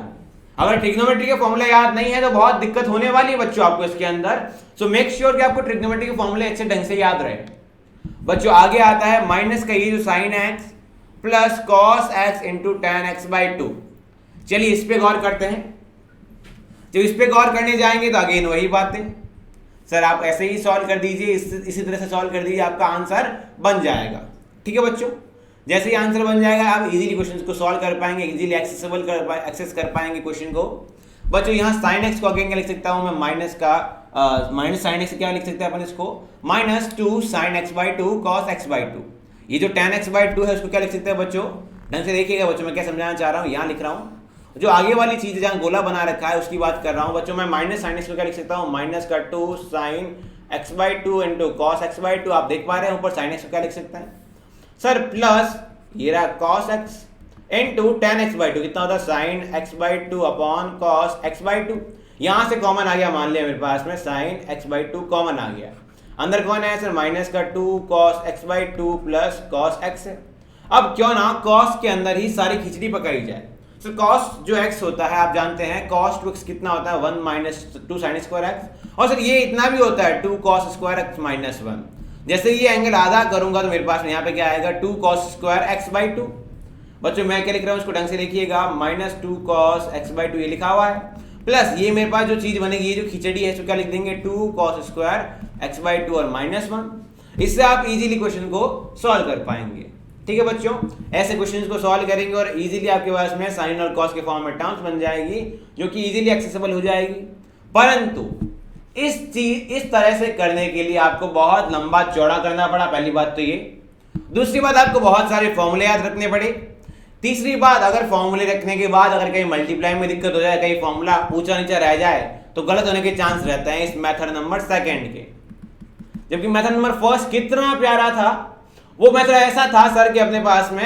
अगर ट्रिग्नोमेट्री के फॉर्मूला याद नहीं है तो बहुत दिक्कत होने वाली है बच्चों आपको इसके अंदर। सो मेक श्योर कि आपको ट्रिग्नोमेट्री के फॉर्मूले अच्छे ढंग से याद रहे। बच्चों आगे आता है माइनस का ये जो sin x plus cos x into tan x by 2। चलिए इस पे गौर करते हैं। जब इस पे गौर करने जाएंगे तो अगेन वही बातें, सर आप ऐसे ही सॉल्व कर दीजिए, इसी तरह से सॉल्व कर दीजिए, आपका आंसर बन जाएगा। ठीक है बच्चों, जैसे ही आंसर बन जाएगा आप इजीली क्वेश्चन को सॉल्व कर पाएंगे, इजीली एक्सेस कर पाएंगे क्वेश्चन को। बच्चों यहाँ sin x को अगेन क्या लिख सकता हूँ मैं, माइनस sin x क्या लिख सकते हैं अपन इसको, minus 2 sin x by 2 cos x by 2। ये जो tan x बाई 2 है उसको क्या लिख सकते हैं बच्चों, ढंग से देखिएगा बच्चों मैं क्या समझाना चाह रहा हूँ, यहाँ लिख रहा हूँ। जो आगे वाली चीज जहाँ गोला बना रखा है उसकी बात कर रहा हूँ बच्चों। मैं माइनस sin x को क्या लिख सकता हूँ, माइनस का 2 sin x by 2 into cos x by 2। आप देख पा रहे हैं ऊपर sin x को क्या लिख सकते हैं सर, प्लस ये रहा cos x into tan x by 2। कितना होता है, sin x by 2 upon cos x by 2। यहाँ से कॉमन आ गया, मान लिया मेरे पास में sin x बाई 2 कॉमन आ गया। अंदर कौन है सर, माइनस का 2 cos x by 2 plus cos x है। अब क्यों ना cos के अंदर ही सारी खिचड़ी पकाई जाए। तो cos जो x होता है आप जानते हैं, cos 2x कितना होता है, 1 माइनस 2 sin स्क्वायर x। और सर ये इतना भी होता है 2 cos स्क्वायर x माइनस 1। जैसे ये एंगल आधा करूंगा तो मेरे पास में यहाँ पे क्या आएगा, 2 cos स्क्वायर x बाई 2। बच्चों मैं क्या लिख रहा हूँ उसको ढंग से लिखिएगा, माइनस 2 cos x बाई 2 ये लिखा हुआ है, प्लस ये मेरे पास जो चीज बनेगी, ये जो खिचड़ी है इसको क्या लिख देंगे, 2 cos स्क्वायर x बाई 2 और माइनस 1। इससे आप इजीली क्वेश्चन को सॉल्व कर पाएंगे। ठीक है बच्चों, ऐसे क्वेश्चंस को सॉल्व करेंगे और इजीली आपके पास में साइन और कॉस के फॉर्म में टर्म्स बन जाएगी जो कि इजीली एक्सेसिबल हो जाएगी। परंतु इस तरह से करने के लिए आपको बहुत लंबा चौड़ा करना पड़ा, पहली बात तो ये। दूसरी बात आपको बहुत सारे फॉर्मूले याद रखने पड़े। तीसरी बात, अगर फॉर्मूले रखने के बाद अगर कहीं मल्टीप्लाई में दिक्कत हो जाए, कहीं फॉर्मूला ऊंचा नीचा रह जाए तो गलत होने के चांस रहते हैं इस मेथड नंबर 2 के। जबकि मेथड नंबर 1 कितना प्यारा था, वो मेथड ऐसा था सर कि अपने पास में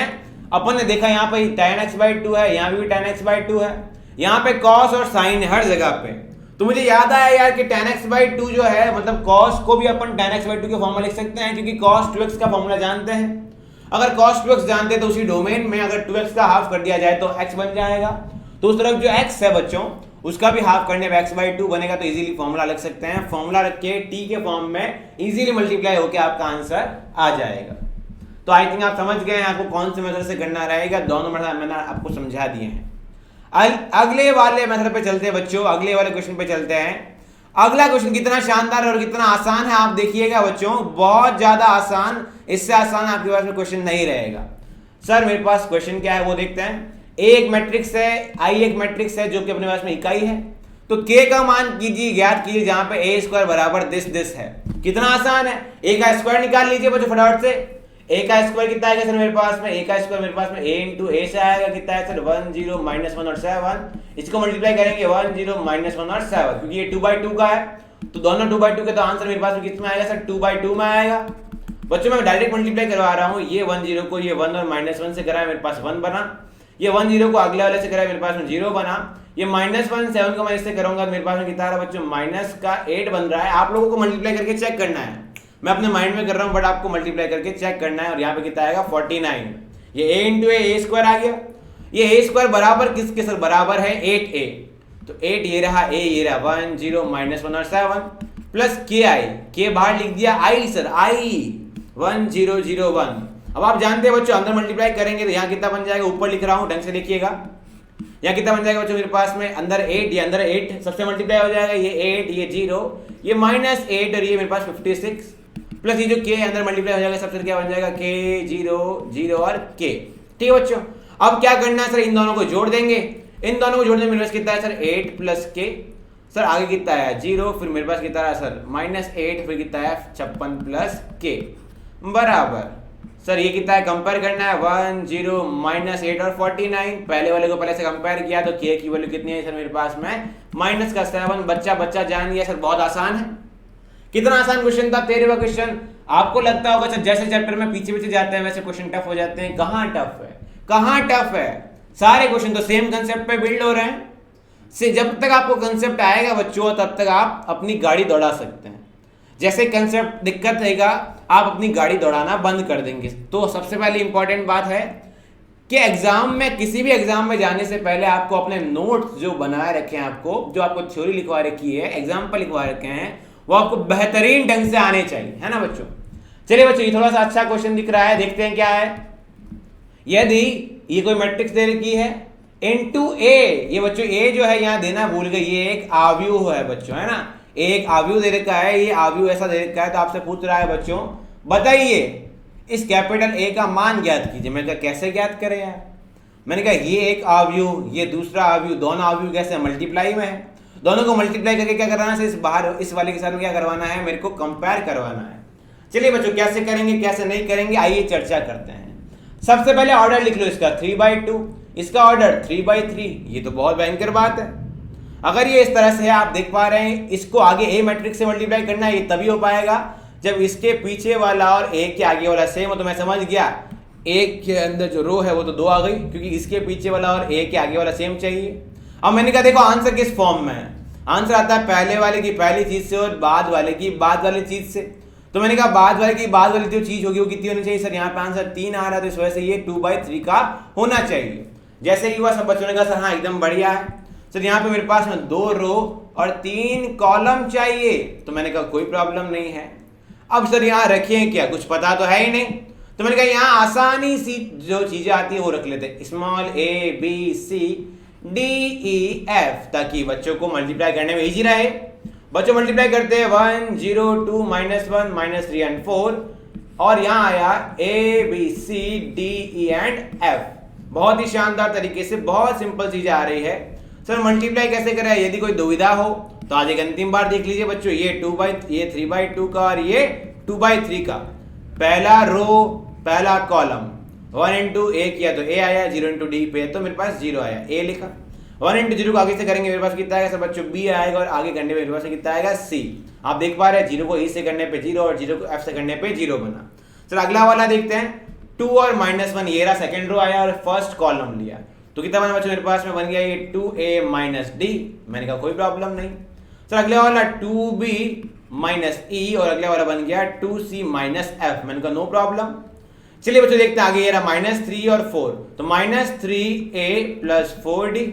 अपन ने देखा यहाँ पे tan x बाई 2 है, यहाँ भी tan x बाई 2 है, यहाँ पे cos और sin हर जगह पे। तो मुझे याद आया यार कि tan x बाई 2 जो है, मतलब cos को भी अपन tan x बाई 2 के फॉर्मूला लिख सकते हैं, क्योंकि cos 2x का फॉर्मूला जानते हैं। अगर cos 2x जानते हैं तो उसी डोमेन में अगर 2x का हाफ कर दिया जाए तो x बन जाएगा। तो उस तरफ जो x है बच्चों उसका भी हाफ करने पे x बाई 2 बनेगा, तो इजीली फॉर्मूला लिख सकते हैं। फॉर्मूला रख के t के फॉर्म में इजीली मल्टीप्लाई होकर आपका आंसर आ जाएगा। तो आई थिंक आप समझ गए हैं आपको कौन से मेथड से करना रहेगा, दोनों मेथड मैंने आपको समझा दिए हैं। अगले वाले मेथड पे चलते हैं बच्चों, अगले वाले क्वेश्चन पे चलते हैं। अगला क्वेश्चन कितना शानदार और कितना आसान है आप देखिएगा बच्चों, बहुत ज्यादा आसान, इससे आसान आपके पास में क्वेश्चन नहीं रहेगा। सर मेरे पास क्वेश्चन क्या है वो देखते हैं। ए एक मैट्रिक्स है, आई एक मैट्रिक्स है जो कि अपने पास में इकाई है। तो k का मान कीजिए, ज्ञात कीजिए जहां पे a स्क्वायर बराबर दिस है। कितना आसान है, a का स्क्वायर निकाल लीजिए बच्चों फटाफट से। a का स्क्वायर कितना आएगा सर मेरे पास में, a का स्क्वायर मेरे पास में a इंटू a से आएगा, कितना है सर 1 0 माइनस 1 और 7। इसको मल्टीप्लाई करेंगे 1 0 माइनस 1 और 7, क्योंकि ये 2/2 का है तो दोनों 2/2 के, तो आंसर मेरे पास में कितना आएगा सर 2/2 में आएगा। बच्चों मैं डायरेक्ट मल्टीप्लाई करवा रहा हूँ, ये 1 0 को ये 1 और माइनस 1 से कराया मेरे पास 1 बना, ये 1 0 को अगले वाले से कराया मेरे पास में 0 बना, ये माइनस 1 7 को मैं इससे करूंगा मेरे पास में कितना आ रहा है बच्चों माइनस का 8 बन रहा है। आप लोगों को मल्टीप्लाई करके चेक करना है, मैं अपने माइंड में कर रहा हूं बट आपको मल्टीप्लाई करके चेक करना है। और यहाँ पे कितना आएगा 49। ये a इंटू ए स्क्वायर आ गया, ये a स्क्वायर बराबर किसके सर, बराबर है 8a। तो 8 ये रहा, a ये रहा 1 0 माइनस 1 और 7 प्लस k बाहर लिख दिया i सर, i 1 0 0 1। अब आप जानते हैं बच्चों अंदर मल्टीप्लाई करेंगे तो यहाँ कितना बन जाएगा, ऊपर लिख रहा हूँ ढंग से देखिएगा, यहाँ कितना बन जाएगा बच्चों मेरे पास में अंदर 8, ये अंदर 8 सबसे मल्टीप्लाई हो जाएगा, ये 8 ये 0 ये माइनस 8 और ये मेरे पास 56 प्लस ये जो k अंदर मल्टीप्लाई हो जाएगा सबसे क्या बन जाएगा k 0 0 और k। ठीक है बच्चों, अब क्या करना है सर, इन दोनों को जोड़ देंगे, इन दोनों को जोड़ने में मेरे पास कितना है सर 8 प्लस k, सर आगे कितना है 0, फिर मेरे पास कितना है सर -8, फिर कितना है 56 प्लस k बराबर सर ये कितना है, कंपेयर करना है 1 0 माइनस 8 और 49। पहले वाले को पहले से कंपेयर किया तो के की वैल्यू कितनी है सर मेरे पास में माइनस का 7। बच्चा बच्चा जान लिया सर, बहुत आसान है। कितना आसान क्वेश्चन था 13वां क्वेश्चन। आपको लगता होगा सर जैसे चैप्टर में पीछे पीछे जाते हैं वैसे क्वेश्चन टफ हो जाते हैं। कहाँ टफ है, कहाँ टफ है, सारे क्वेश्चन तो सेम कंसेप्ट पे बिल्ड हो रहे हैं। से जब तक आपको कंसेप्ट आएगा बच्चों तब तक आप अपनी गाड़ी दौड़ा सकते हैं। जैसे कंसेप्ट दिक्कत रहेगा आप अपनी गाड़ी दौड़ाना बंद कर देंगे। तो सबसे पहले इंपॉर्टेंट बात है कि एग्जाम में, किसी भी एग्जाम में जाने से पहले आपको अपने नोट्स जो बनाए रखे हैं, आपको जो आपको थ्योरी लिखवा रखी है, एग्जाम्पल लिखवा रखे हैं, वो आपको बेहतरीन ढंग से आने चाहिए, है ना बच्चों। चलिए बच्चों ये थोड़ा सा अच्छा क्वेश्चन दिख रहा है, देखते हैं क्या है। यदि ये कोई मैट्रिक्स दे रखी है इनटू ए, ये बच्चों ए जो है यहाँ देना भूल गए, ये एक आव्यूह है बच्चों, है ना, एक आव्यूह दे रखा है, ये आव्यूह ऐसा दे रखा है। तो आपसे पूछ रहा है बच्चों बताइए इस कैपिटल ए का मान ज्ञात कीजिए। मैंने कहा कैसे ज्ञात करें यार, मैंने कहा ये एक आव्यूह ये दूसरा आव्यूह, दोनों आव्यूह कैसे मल्टीप्लाई में है, दोनों को मल्टीप्लाई करके क्या करवाना है, इस बाहर इस वाले के साथ में क्या करवाना है, मेरे को कंपेयर करवाना है। चलिए बच्चों कैसे करेंगे कैसे नहीं करेंगे आइए चर्चा करते हैं। सबसे पहले ऑर्डर लिख लो इसका 3/2, इसका ऑर्डर 3/3। ये तो बहुत भयंकर बात है। अगर ये इस तरह से है, आप देख पा रहे हैं, इसको आगे ए मैट्रिक्स से मल्टीप्लाई करना है, ये तभी हो पाएगा जब इसके पीछे वाला और ए के आगे वाला सेम हो। तो मैं समझ गया एक के अंदर जो रो है वो तो 2 आ गई, क्योंकि इसके पीछे वाला और ए के आगे वाला सेम चाहिए। अब मैंने कहा देखो आंसर किस फॉर्म में है, आंसर आता है पहले वाले की पहली चीज से और बाद वाले की बाद वाली चीज से। तो मैंने कहा बाद वाले की बाद वाली जो चीज होगी वो कितनी होनी चाहिए सर, यहाँ पे आंसर 3 आ रहा है, तो इस वजह से ये 2/3 का होना चाहिए। जैसे ही हुआ सब बच्चों ने कहा सर हाँ एकदम बढ़िया है सर, यहाँ पे मेरे पास में 2 रो और 3 कॉलम चाहिए। तो मैंने कहा कोई प्रॉब्लम नहीं है। अब सर यहाँ रखें क्या, कुछ पता तो है ही नहीं। तो मैंने कहा यहाँ आसानी सी जो चीजें आती है वो रख लेते हैं, small a b c d e f, ताकि बच्चों को मल्टीप्लाई करने में इजी रहे। बच्चों मल्टीप्लाई करते हैं 1 0 2 -1 -3 एंड 4, और यहाँ आया a b c d e and f। बहुत ही शानदार तरीके से बहुत सिंपल चीजें आ रही है। सर मल्टीप्लाई कैसे करें, यदि कोई दुविधा हो तो आज एक अंतिम बार देख लीजिए बच्चों। ये 3/2 का और ये 2/3 का, पहला रो पहला कॉलम 1 इंटू ए किया तो ए आया, 0 इंटू डी पे तो मेरे पास 0 आया, ए लिखा। 1 इंटू 0 को आगे से करेंगे मेरे पास कितना आएगा सर बच्चों, बी आएगा, और आगे करने पे मेरे पास कितना आएगा, सी। आप देख पा रहे हैं 0 को ई से करने पे 0 और 0 को एफ से करने पे 0 बना। सर अगला वाला देखते हैं, 2 और -1, ये रहा सेकंड रो आया और फर्स्ट कॉलम लिया, तो कितना बना बच्चों मेरे पास में बन गया ये 2a - d। मैंने कहा कोई प्रॉब्लम नहीं। सर अगले वाला 2b - e और अगला वाला बन गया 2c - f। मैंने कहा नो प्रॉब्लम। चलिए बच्चों देखते हैं आगे, ये रहा -3 और 4, तो -3a + 4d,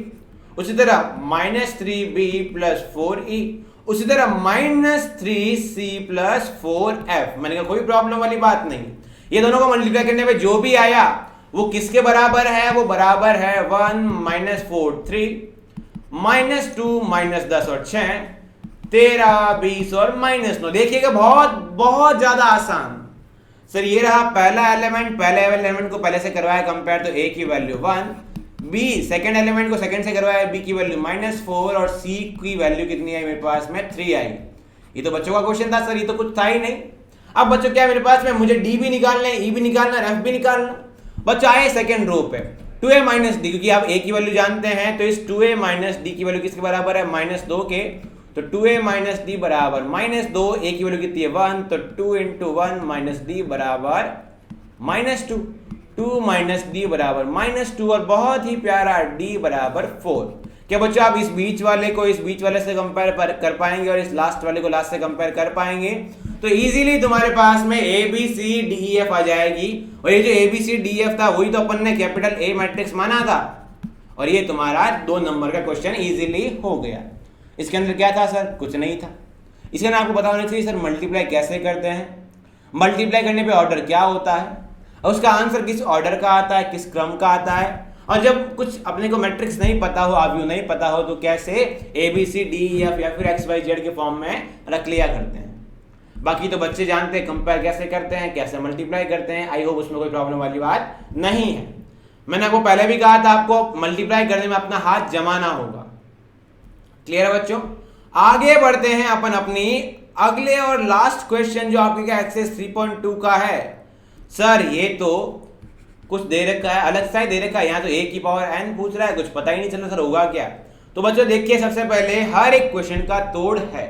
उसी तरह -3b + 4e, उसी तरह -3c + 4f। मैंने कहा कोई प्रॉब्लम वाली बात नहीं। ये दोनों को मल्टीप्लाई करने पे जो भी आया वो किसके बराबर है, वो बराबर है 1 - 4 3 -2 -10 और 6 13 20 और -9। देखिएगा बहुत बहुत ज्यादा आसान। सर ये रहा पहला एलिमेंट, पहले एलिमेंट को पहले से करवाया कंपेयर, तो a की वैल्यू 1, b सेकंड एलिमेंट को सेकंड से करवाया, b की वैल्यू -4 और c की वैल्यू कितनी आई मेरे पास में 3 आई। ये तो बच्चों का क्वेश्चन था सर, ये तो कुछ था ही नहीं। अब बच्चों क्या मेरे पास में, मुझे d भी निकालना है, e भी निकालना है, f भी निकालना। बच्चों आए सेकंड रो पे 2a - d, क्योंकि आप a की वैल्यू जानते हैं, तो इस 2a - d की वैल्यू किसके बराबर है, -2 के, तो 2a - d बराबर -2, a की वैल्यू कितनी है 1, तो 2 × 1 - d बराबर -2, 2 - d बराबर -2, और बहुत ही प्यारा d बराबर 4। क्या बच्चों आप इस बीच वाले को इस बीच वाले से कंपेयर कर पाएंगे और इस लास्ट वाले को लास्ट से कंपेयर कर पाएंगे, तो इजीली तुम्हारे पास में a b c d e f आ जाएगी। और ये जो a b c d e f था वही तो अपन ने कैपिटल A मैट्रिक्स माना था, और ये तुम्हारा 2 नंबर का क्वेश्चन इजीली हो गया। इसके अंदर क्या था सर, कुछ नहीं था। इसके अंदर आपको पता होना चाहिए सर मल्टीप्लाई कैसे करते हैं, मल्टीप्लाई करने पे ऑर्डर क्या होता है, और उसका आंसर किस ऑर्डर का आता है, किस क्रम का आता है। और जब कुछ अपने को मैट्रिक्स नहीं पता हो, आव्यूह नहीं पता हो, तो कैसे a b c d e f या फिर x y z के फॉर्म में रख लिया करते हैं। बाकी तो बच्चे जानते हैं कंपेयर कैसे करते हैं, कैसे मल्टीप्लाई करते हैं। आई होप उसमें कोई प्रॉब्लम वाली बात नहीं है। मैंने आपको पहले भी कहा था आपको मल्टीप्लाई करने में अपना हाथ जमाना होगा। क्लियर है बच्चों। आगे बढ़ते हैं अपन अपनी अगले और लास्ट क्वेश्चन, जो आपके क्या एक्सरसाइज 3.2 का है। सर ये तो कुछ दे रखा है, अलग सा ही दे रखा है, यहाँ तो a की पावर n पूछ रहा है, कुछ पता ही नहीं चल रहा सर होगा क्या। तो बच्चों देखिए, सबसे पहले हर एक क्वेश्चन का तोड़ है।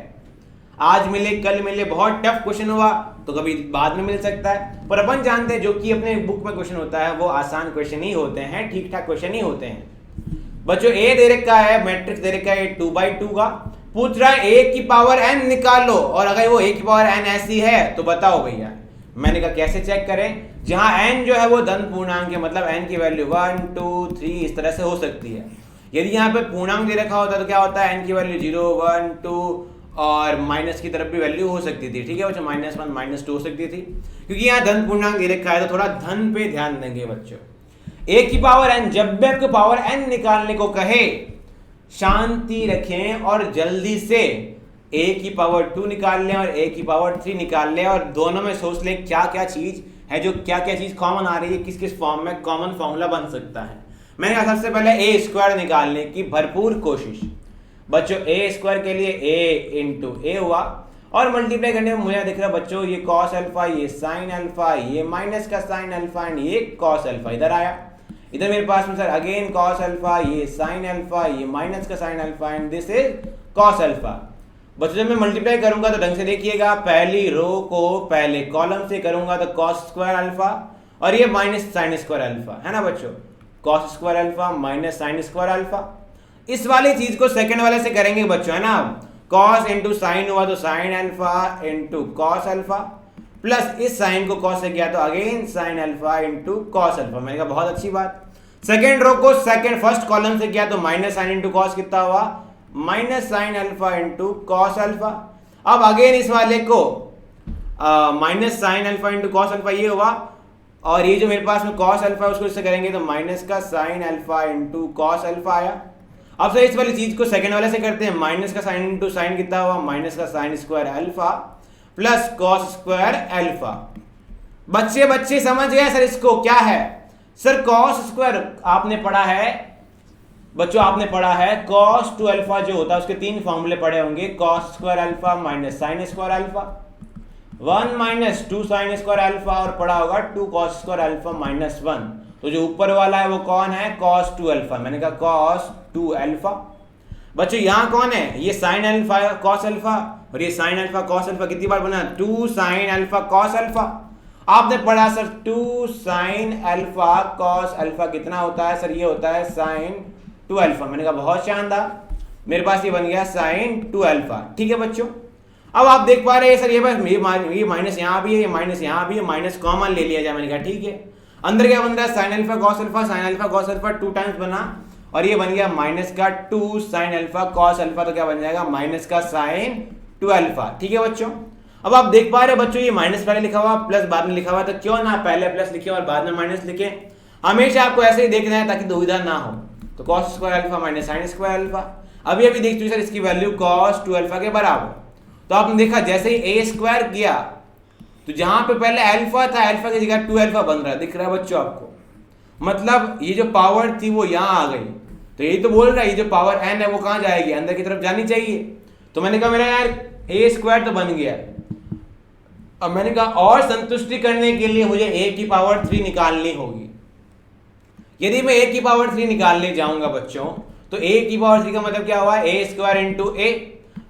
आज मिले कल मिले, बहुत टफ क्वेश्चन हुआ तो कभी बाद में मिल सकता है, पर अपन जानते हैं जो कि अपने बुक में क्वेश्चन होता है वो आसान क्वेश्चन ही होते हैं, ठीक ठाक क्वेश्चन ही होते हैं। बच्चों ए दे रखा है, मैट्रिक्स दे रखा है 2/2 का, पूछ रहा है a की पावर n निकालो, और अगर वो a की पावर n ऐसी है तो बताओ भैया। मैंने कहा कैसे चेक करें, जहां n जो है वो धन पूर्णांक है, मतलब n की वैल्यू 1 2 3 इस तरह से हो सकती है। यदि यहाँ पे पूर्णांक दे रखा होता तो क्या होता है, n की वैल्यू 0 1 2 और माइनस की तरफ भी वैल्यू हो सकती थी, ठीक है बच्चों, -1 -2 हो सकती थी, क्योंकि यहाँ धन पूर्णांक दे रखा है तो थोड़ा धन पे ध्यान देंगे बच्चों। a की पावर n, जब भी आपको पावर n निकालने को कहे शांति रखें और जल्दी से a की पावर 2 निकाल लें और a की पावर 3 निकाल लें, और दोनों में सोच लें क्या क्या चीज है, जो क्या क्या चीज कॉमन आ रही है, किस किस फॉर्म में कॉमन फॉर्मूला बन सकता है। मैंने कहा सबसे पहले a स्क्वायर निकालने की भरपूर कोशिश। बच्चों a स्क्वायर के लिए a इंटू ए हुआ, और मल्टीप्लाई करने में मुझे दिख रहा है बच्चों ये कॉस अल्फा, ये साइन अल्फा, ये माइनस का साइन अल्फा एंड ये कॉस अल्फा। इधर आया, इधर मेरे पास में सर अगेन कॉस अल्फा, ये साइन अल्फा, ये माइनस का sine alpha and this is cos alpha. बच्चों जब मैं मल्टीप्लाई करूंगा तो ढंग से देखिएगा, पहली रो को पहले कॉलम से करूंगा तो कॉस स्क्वायर अल्फा, और ये माइनस साइन स्क्वायर अल्फा है ना बच्चों, cos square alpha minus sine square alpha. इस वाली चीज को सेकंड वाले से करेंगे बच्चों, है ना, कॉस इंटू साइन हुआ तो sine alpha into cos alpha, plus इस साइन को कॉस से किया तो again sine alpha into cos alpha. मैंने कहा बहुत अच्छी बात। सेकंड रो को सेकंड फर्स्ट कॉलम से किया तो माइनस साइन इंटू कॉस कितना हुआ, minus sine alpha into cos alpha. अब अगेन इस वाले को minus sine alpha into cos alpha ये हुआ, और ये जो मेरे पास में कॉस अल्फा है उसको इससे करेंगे तो माइनस का sine alpha into cos alpha आया। अब सर इस वाली चीज को सेकंड वाले से करते हैं, माइनस का साइन इंटू साइन कितना हुआ, माइनस का sine square alpha plus cos square alpha. बच्चे बच्चे समझ गए सर इसको क्या है, सर कॉस स्क्वायर आपने पढ़ा है बच्चों, आपने पढ़ा है कॉस टू अल्फा जो होता है उसके 3 फॉर्मूले पढ़े होंगे, cos square alpha minus sine square alpha, 1 minus 2 sine square alpha, और पढ़ा होगा 2 कॉस स्क्वायर अल्फा माइनस 1। तो जो ऊपर वाला है वो कौन है, कॉस 2 अल्फा। मैंने कहा कॉस 2 अल्फा। बच्चों यहाँ कौन है, ये साइन अल्फा कॉस अल्फा, और ये साइन अल्फा कॉस अल्फा कितनी बार बना, 2 साइन अल्फा कॉस अल्फा। आपने पढ़ा sir 2 sine alpha cos alpha कितना होता है, सर ये होता है साइन 2 अल्फा। मैंने कहा बहुत शानदार, मेरे पास ये बन गया साइन 2 अल्फा। ठीक है बच्चों, अब आप देख पा रहे हैं सर ये माइनस यहाँ भी है, ये माइनस यहाँ भी है, माइनस कॉमन ले लिया जाए। मैंने कहा ठीक है, अंदर क्या बन रहा है sine alpha cos alpha, sine alpha cos alpha 2 times बना, और ये बन गया माइनस का 2 साइन अल्फा कॉस अल्फा, तो क्या बन जाएगा माइनस का साइन 2 अल्फा। ठीक है बच्चों, अब आप देख पा रहे हैं बच्चों ये माइनस पहले लिखा हुआ प्लस बाद में लिखा हुआ, तो क्यों ना पहले प्लस लिखे और बाद में माइनस लिखे, हमेशा आपको ऐसे ही देखना है ताकि दुविधा ना हो। तो cos square alpha minus sine square alpha, अभी अभी देख चुके सर इसकी वैल्यू कॉस 2 अल्फा के बराबर। तो आपने देखा जैसे ही ए स्क्वायर किया तो जहां पे पहले अल्फा था, अल्फा की जगह 2 अल्फा बन रहा है, दिख रहा है बच्चों आपको, मतलब ये जो पावर थी वो यहां आ गई। तो यही तो बोल रहा है ये जो पावर n है वो कहां जाएगी, अंदर की तरफ जानी चाहिए। तो मैंने कहा मेरा यार ए स्क्वायर तो बन गया, अब मैंने कहा और संतुष्टि करने के लिए मुझे a की पावर 3 निकालनी होगी। यदि मैं a की पावर 3 निकालने जाऊंगा बच्चों तो a की पावर 3 का मतलब क्या हुआ, a स्क्वायर इंटू ए।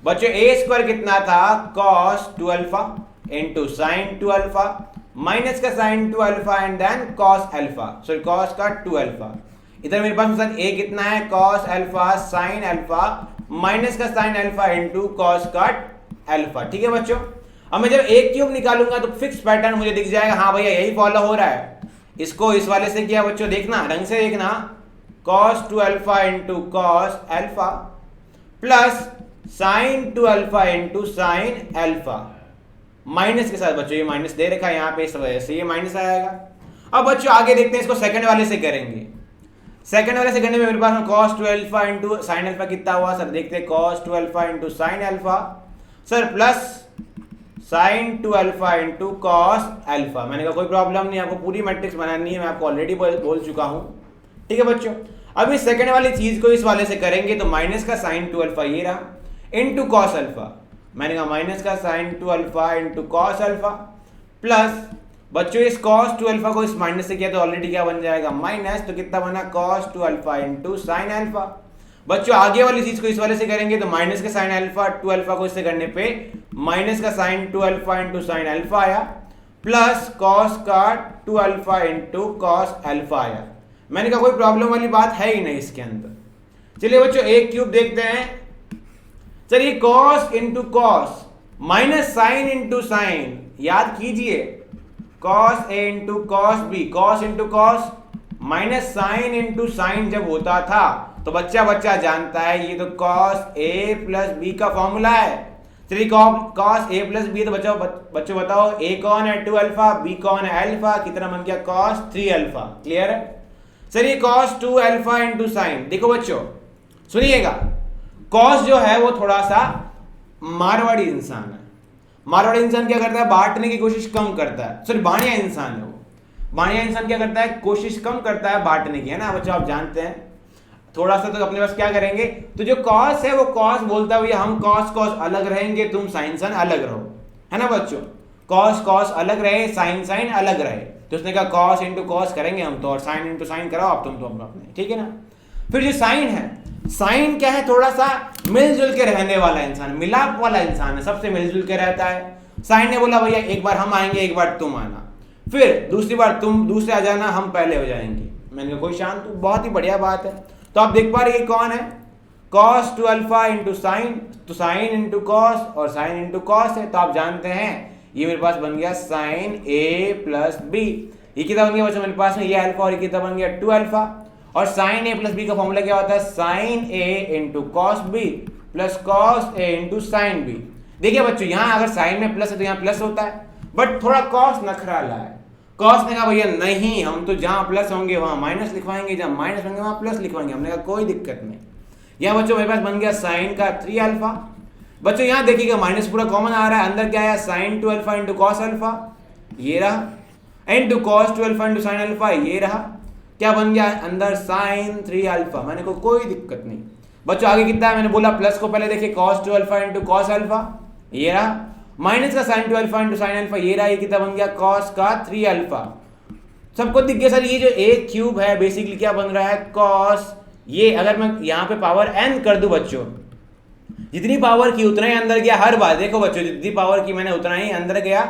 बच्चों a स्क्वायर कितना था, cos 2 alpha into sine 2 alpha minus का sine 2 alpha and then cos alpha, sorry cos का 2 अल्फा। इधर मेरे पास सर a कितना है, cos alpha sine alpha minus का साइन अल्फा इंटू cos का अल्फा। ठीक है बच्चों, अब मैं जब a क्यूब निकालूंगा तो फिक्स पैटर्न मुझे दिख जाएगा, हाँ भैया यही फॉलो हो रहा है। इसको इस वाले से किया बच्चों, देखना ढंग से देखना, cos 2 alpha into cos alpha plus sign 2 alpha into sine alpha, minus के साथ बच्चों ये माइनस दे रखा है यहाँ पे, इस वजह से ये माइनस आएगा। अब बच्चों आगे देखते हैं, इसको सेकंड वाले से करेंगे। सेकंड वाले से करने में मेरे पास cos 2 alpha into sine alpha कितना हुआ सर, देखते हैं cos 2 alpha into sine alpha sir plus sign 2 alpha into cos alpha. मैंने कहा कोई प्रॉब्लम नहीं, आपको पूरी मैट्रिक्स बनानी है, मैं आपको ऑलरेडी बोल चुका हूँ। ठीक है बच्चों, अब इस सेकंड वाली चीज को इस वाले से करेंगे तो माइनस का साइन 2 अल्फा ये रहा इंटू cos अल्फा। मैंने कहा माइनस का sine 2 alpha into cos alpha plus बच्चों इस cos 2 अल्फा को इस माइनस से किया तो ऑलरेडी क्या बन जाएगा माइनस, तो कितना बना cos 2 alpha into sine alpha. बच्चों आगे वाली चीज को इस वाले से करेंगे तो माइनस का साइन अल्फा 2 अल्फा को इससे करने पे माइनस का sine 2 alpha into sine alpha आया, प्लस कॉस का 2 अल्फा इंटू कॉस अल्फा आया। मैंने कहा कोई प्रॉब्लम वाली बात है ही नहीं इसके अंदर। चलिए बच्चों एक क्यूब देखते हैं। चलिए cos into cos minus sine into sine, याद कीजिए cos A into cos B, cos into cos minus sine into sine जब होता था तो बच्चा बच्चा जानता है ये तो कॉस ए प्लस बी का फॉर्मूला है। चलिए कॉस ए प्लस बी, तो बच्चों बताओ ए कौन है 2 अल्फा, बी कौन है अल्फा, कितना बन गया कॉस 3 अल्फा। क्लियर है। चलिए कॉस 2 अल्फा इंटू साइन, देखो बच्चों सुनिएगा, कॉस जो है वो थोड़ा सा मारवाड़ी इंसान है। मारवाड़ी इंसान क्या करता है, बांटने की कोशिश कम करता है। सॉरी बाणिया इंसान है वो। बाणिया इंसान क्या करता है, कोशिश कम करता है बांटने की, है ना बच्चों, आप जानते हैं। थोड़ा सा तो अपने पास क्या करेंगे, तो जो कॉस है वो कॉस बोलता है भैया हम कॉस कॉस अलग रहेंगे, तुम साइन साइन अलग रहो, है ना बच्चों। कॉस कॉस अलग रहे, साइन साइन अलग रहे, तो उसने कहा कॉस इंटू कॉस करेंगे हम तो, और साइन इंटू साइन कराओ आप तुम तो अपने, ठीक है ना। फिर जो साइन है, साइन क्या है, थोड़ा सा मिलजुल के रहने वाला इंसान, मिलाप वाला इंसान है, सबसे मिलजुल के रहता है। साइन ने बोला भैया एक बार हम आएंगे एक बार तुम आना, फिर दूसरी बार तुम दूसरे आ जाना, हम पहले हो जाएंगे। मैंने कहा कोई शांत, बहुत ही बढ़िया बात है। तो आप देख पा रहे कौन है, cos 2 अल्फा इंटू साइन, तो साइन इंटू कॉस और साइन इंटू कॉस है, तो आप जानते हैं ये मेरे पास बन गया साइन ए प्लस बी। ये कितना बन गया बच्चों मेरे पास में, ये अल्फा और ये कितना बन गया 2 अल्फा। और साइन ए प्लस बी का फॉर्मूला क्या होता है, sine A into cos B plus cos A into sine B. देखिए बच्चों यहाँ अगर साइन में प्लस है तो यहाँ प्लस होता है, बट थोड़ा कॉस नखराला है। कॉस ने कहा भैया नहीं, हम तो जहां प्लस होंगे वहां माइनस लिखवाएंगे, जहां माइनस होंगे वहां प्लस लिखवाएंगे। हमने कहा कोई दिक्कत नहीं। यहाँ बच्चों मेरे पास बन गया साइन का 3 अल्फा। बच्चों यहाँ देखिएगा माइनस पूरा कॉमन आ रहा है, अंदर क्या आया sine 2 alpha into cos alpha, ये रहा, into cos 2 alpha into sine alpha, ये रहा, क्या बन गया अंदर साइन 3 अल्फा। मैंने को कोई दिक्कत नहीं। बच्चों आगे कितना है, मैंने बोला प्लस को पहले देखिए cos 2 alpha into cos alpha, ये रहा, माइनस का sine 2 alpha into sine alpha, ये रहा, ये कितना बन गया cos का 3 अल्फा। सबको दिख गया सर ये जो एक क्यूब है बेसिकली क्या बन रहा है cos, ये अगर मैं यहाँ पे पावर n कर दूं बच्चों, जितनी पावर की उतना ही अंदर गया हर बार। देखो बच्चों जितनी पावर की मैंने उतना ही अंदर गया,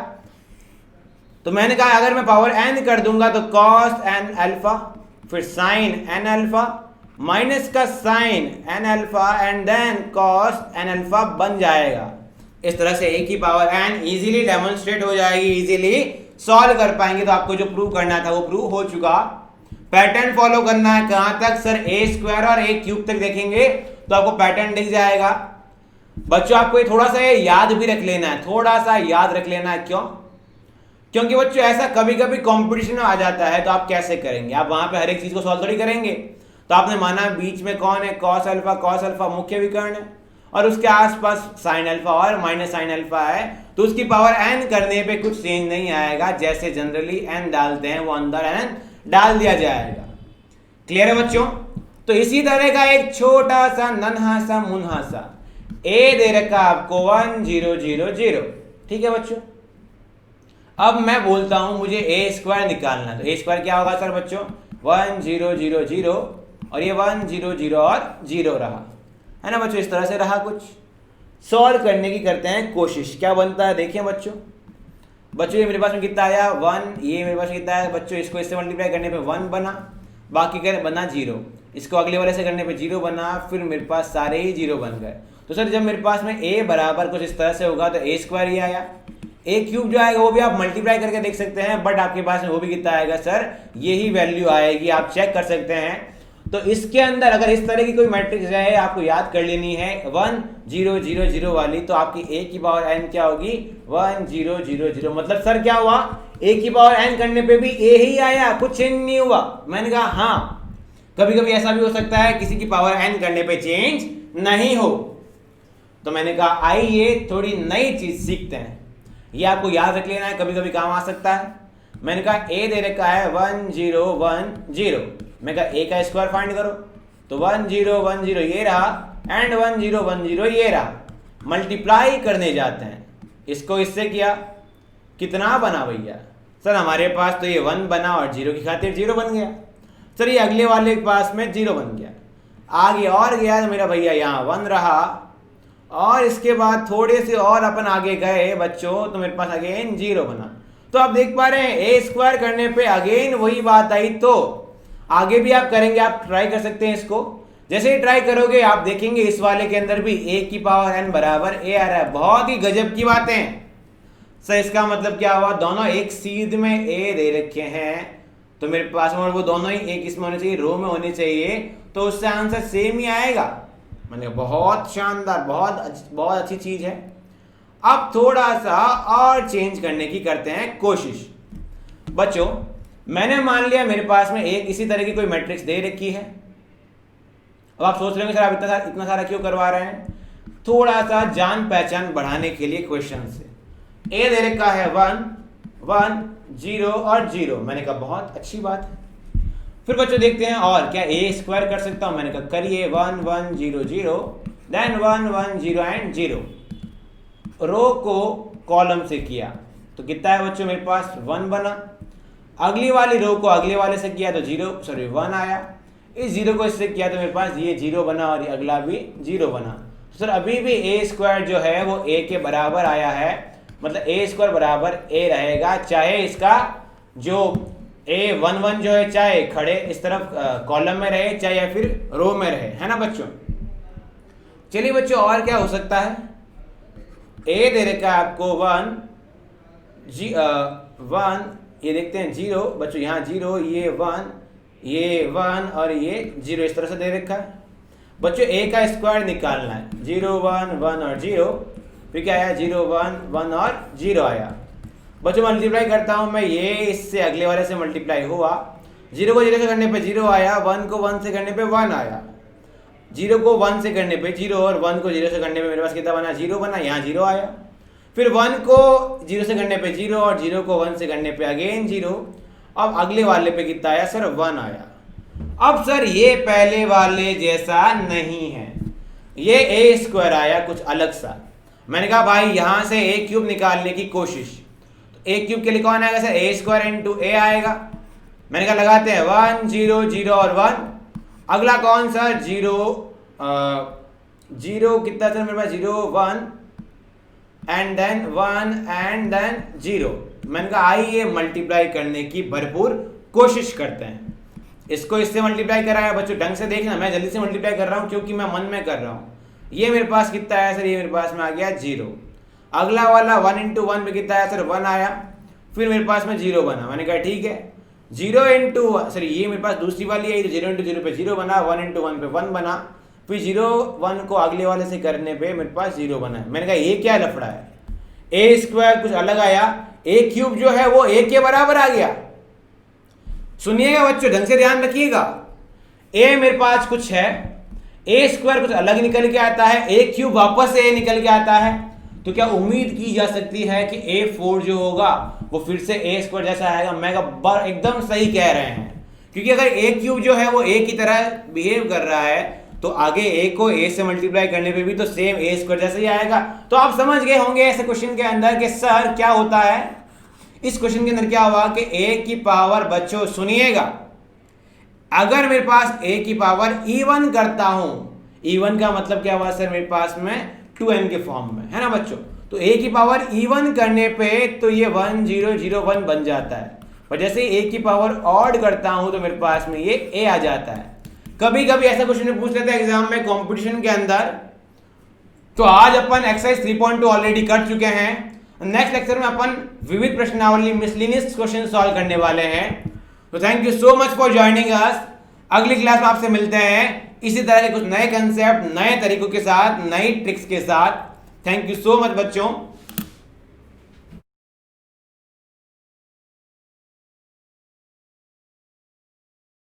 तो मैंने कहा अगर मैं पावर n कर दूंगा तो cos n अल्फा, फिर sin n अल्फा, माइनस का sin n alpha and then cos n alpha बन जाएगा। इस तरह से एक ही पावर n इजीली डेमोन्स्ट्रेट हो जाएगी, इजीली सॉल्व कर पाएंगे। तो आपको जो प्रूव करना था वो प्रूव हो चुका। पैटर्न फॉलो करना है कहां तक सर, ए स्क्वायर और ए क्यूब तक देखेंगे तो आपको पैटर्न दिख जाएगा। बच्चों आपको ये थोड़ा सा याद भी रख लेना है, थोड़ा सा याद रख लेना है। क्यों? क्योंकि बच्चों ऐसा कभी कभी कंपटीशन में आ जाता है, तो आप कैसे करेंगे, आप वहां पे हर एक चीज को सॉल्व थोड़ी करेंगे। तो आपने माना बीच में कौन है, कॉस अल्फा मुख्य विकर्ण है, और उसके आसपास साइन अल्फा और माइनस साइन अल्फा है, तो उसकी पावर n करने पे कुछ चेंज नहीं आएगा। जैसे जनरली n डालते हैं वो अंदर n डाल दिया जाएगा। क्लियर है बच्चों? तो इसी तरह का एक छोटा सा नन्हा सा मुन्हा सा a दे रखा आपको 1 0 0 0, ठीक है बच्चों। अब मैं बोलता हूं मुझे a स्क्वायर निकालना, तो a स्क्वायर क्या होगा सर बच्चों, 1 0 0 0 और ये 1 0 0 और 0 रहा, है ना बच्चों। इस तरह से रहा। कुछ सॉल्व करने की करते हैं कोशिश, क्या बनता है देखिए बच्चों। ये मेरे पास में कितना आया 1, ये मेरे पास कितना है बच्चों, इसको इससे मल्टीप्लाई करने पे 1 बना, बाकी क्या बना 0, इसको अगले वाले से करने पे 0 बना, फिर मेरे पास सारे ही 0 बन गए। तो सर जब मेरे पास में a बराबर कुछ इस तरह से होगा तो a स्क्वायर ही आया। a क्यूब जो आएगा वो भी आप मल्टीप्लाई करके देख सकते हैं, बट आपके पास में वो भी कितना आएगा सर, यही वैल्यू आएगी, आप चेक कर सकते हैं। तो इसके अंदर अगर इस तरह की कोई मैट्रिक्स है आपको याद कर लेनी है 1 0 0 0 वाली, तो आपकी a की पावर n क्या होगी 1 0 0 0। मतलब सर क्या हुआ, a की पावर n करने पे भी a ही आया, कुछ चेंज नहीं हुआ। मैंने कहा हाँ, कभी कभी ऐसा भी हो सकता है किसी की पावर n करने पे चेंज नहीं हो। तो मैंने कहा आइए थोड़ी नई चीज सीखते हैं, ये आपको याद रख लेना है, कभी कभी काम आ सकता है। मैंने कहा a दे रखा है 1 0 1 0, मैं कहा a का स्क्वायर फाइंड करो, तो 1 0 1 0 ये रहा एंड 1 0 1 0 ये रहा। मल्टीप्लाई करने जाते हैं, इसको इससे किया, कितना बना भैया सर हमारे पास तो ये 1 बना और 0 की खातिर 0 बन गया। सर ये अगले वाले के पास में 0 बन गया, आगे और गया तो मेरा भैया यहाँ 1 रहा, और इसके बाद थोड़े से और अपन आगे गए बच्चों तो मेरे पास अगेन 0 बना। तो आप देख पा रहे हैं ए स्क्वायर करने पे अगेन वही बात आई। तो आगे भी आप करेंगे, आप ट्राई कर सकते हैं इसको। जैसे ही ट्राई करोगे आप देखेंगे इस वाले के अंदर भी a की पावर n बराबर a आ रहा है। बहुत ही गजब की बातें हैं। सर इसका मतलब क्या हुआ, दोनों एक सीध में a दे रखे हैं तो मेरे पास में वो दोनों ही एक इसमें होने चाहिए, रो में होने चाहिए, तो उससे आंसर सेम ही आएगा। मैंने बहुत शानदार, बहुत अच्छी चीज है। अब थोड़ा सा और चेंज करने की करते हैं कोशिश। बच्चों मैंने मान लिया मेरे पास में एक इसी तरह की कोई मैट्रिक्स दे रखी है। अब आप सोच रहे होंगे सर आप इतना सारा क्यों करवा रहे हैं? थोड़ा सा जान पहचान बढ़ाने के लिए क्वेश्चन से। ए दे रखा है 1 1 0 और 0। मैंने कहा बहुत अच्छी बात है। फिर बच्चों देखते हैं और क्या ए स्क्वायर कर सकता हूं। मैंने कहा करिए 1 1 0 0 देन 1 1 0 एंड 0। रो को कॉलम से किया तो कितना है बच्चों, मेरे पास 1 बना। अगली वाली रो को अगले वाले से किया तो 1 आया। इस 0 को इससे किया तो मेरे पास ये 0 बना और ये अगला भी 0 बना। तो सर अभी भी ए स्क्वायर जो है वो a के बराबर आया है, मतलब ए स्क्वायर बराबर a रहेगा, चाहे इसका जो a 1 1 जो है चाहे खड़े इस तरफ कॉलम में रहे चाहे या फिर रो में रहे, है ना बच्चों। चलिए बच्चों और क्या हो सकता है। a दे रखा है आपको 1 ये देखते हैं 0 बच्चों, यहाँ 0 ये 1 और ये 0 इस तरह से दे रखा है। बच्चों a का स्क्वायर निकालना है। 0 1 1 और 0, फिर क्या आया 0 1 1 और 0 आया। बच्चों मल्टीप्लाई करता हूं मैं, ये इससे अगले वाले से मल्टीप्लाई हुआ। 0 को 0 से करने पे 0 आया, 1 को 1 से करने पे 1 आया, 0 को 1 से करने पे 0 और 1 को 0 से करने पे मेरे पास कितना बना 0 बना, यहाँ 0 आया। फिर 1 को 0 से करने पे 0 और 0 को 1 से करने पे अगेन 0। अब अगले वाले पे कितना आया सर 1 आया। अब सर ये पहले वाले जैसा नहीं है, ये ए स्क्वायर आया कुछ अलग सा। मैंने कहा भाई यहां से ए क्यूब निकालने की कोशिश, तो ए क्यूब के लिए कौन आएगा सर ए स्क्वायर इंटू ए आएगा। मैंने कहा लगाते हैं 1 0 0 और 1। अगला कौन सर 0 कितना सर मेरे पास 0 1 एंड देन 1 एंड देन 0। मैंने कहा आइए मल्टीप्लाई करने की भरपूर कोशिश करते हैं। इसको इससे मल्टीप्लाई कराया बच्चों, ढंग से देखना, मैं जल्दी से मल्टीप्लाई कर रहा हूं क्योंकि मैं मन में कर रहा हूं। ये मेरे पास कितना आया सर, ये मेरे पास में आ गया 0। अगला वाला 1 इंटू 1 पे कितना आया सर 1 आया, फिर मेरे पास में 0 बना। मैंने कहा ठीक है 0 इंटू सर ये मेरे पास दूसरी वाली आई तो 0 इंटू 0 पे 0 बना, 1 इंटू 1 पे 1 बना, फिर 0 1 को अगले वाले से करने पे मेरे पास 0 बना। मैंने कहा ये क्या लफड़ा है, ए स्क्वायर कुछ अलग आया, ए क्यूब जो है वो ए के बराबर आ गया। सुनिएगा बच्चों ढंग से ध्यान रखिएगा, ए मेरे पास कुछ है, ए स्क्वायर कुछ अलग निकल के आता है, ए क्यूब वापस से ए निकल के आता है, तो क्या उम्मीद की जा सकती है कि A4 जो होगा वो फिर से ए स्क्वायर जैसा आएगा। मैं एकदम सही कह रहे हैं, क्योंकि अगर ए क्यूब जो है वो ए की तरह बिहेव कर रहा है तो आगे ए को ए से मल्टीप्लाई करने पे भी तो सेम ए स्क्वायर जैसा ही आएगा। तो आप समझ गए होंगे ऐसे क्वेश्चन के अंदर कि सर क्या होता है। इस क्वेश्चन के अंदर क्या हुआ कि ए की पावर बच्चों सुनिएगा, अगर मेरे पास ए की पावर इवन करता हूं, इवन का मतलब क्या हुआ सर मेरे पास में 2n के फॉर्म में, है ना बच्चों। तो ए की पावर इवन करने पे तो ये 1 0 0 1 बन जाता है, और जैसे ए की पावर ऑड करता हूं तो मेरे पास में ये ए आ जाता है। कभी कभी ऐसा क्वेश्चन पूछ लेते हैं एग्जाम में कंपटीशन के अंदर। तो आज अपन एक्सरसाइज 3.2 ऑलरेडी कर चुके हैं। नेक्स्ट लेक्चर में अपन विविध प्रश्नावली मिसलिनियस क्वेश्चन सॉल्व करने वाले हैं। तो thank you so much for joining us. अगली क्लास में आपसे मिलते हैं इसी तरह के कुछ नए कंसेप्ट, नए तरीकों के साथ, नई ट्रिक्स के साथ। थैंक यू सो मच बच्चों।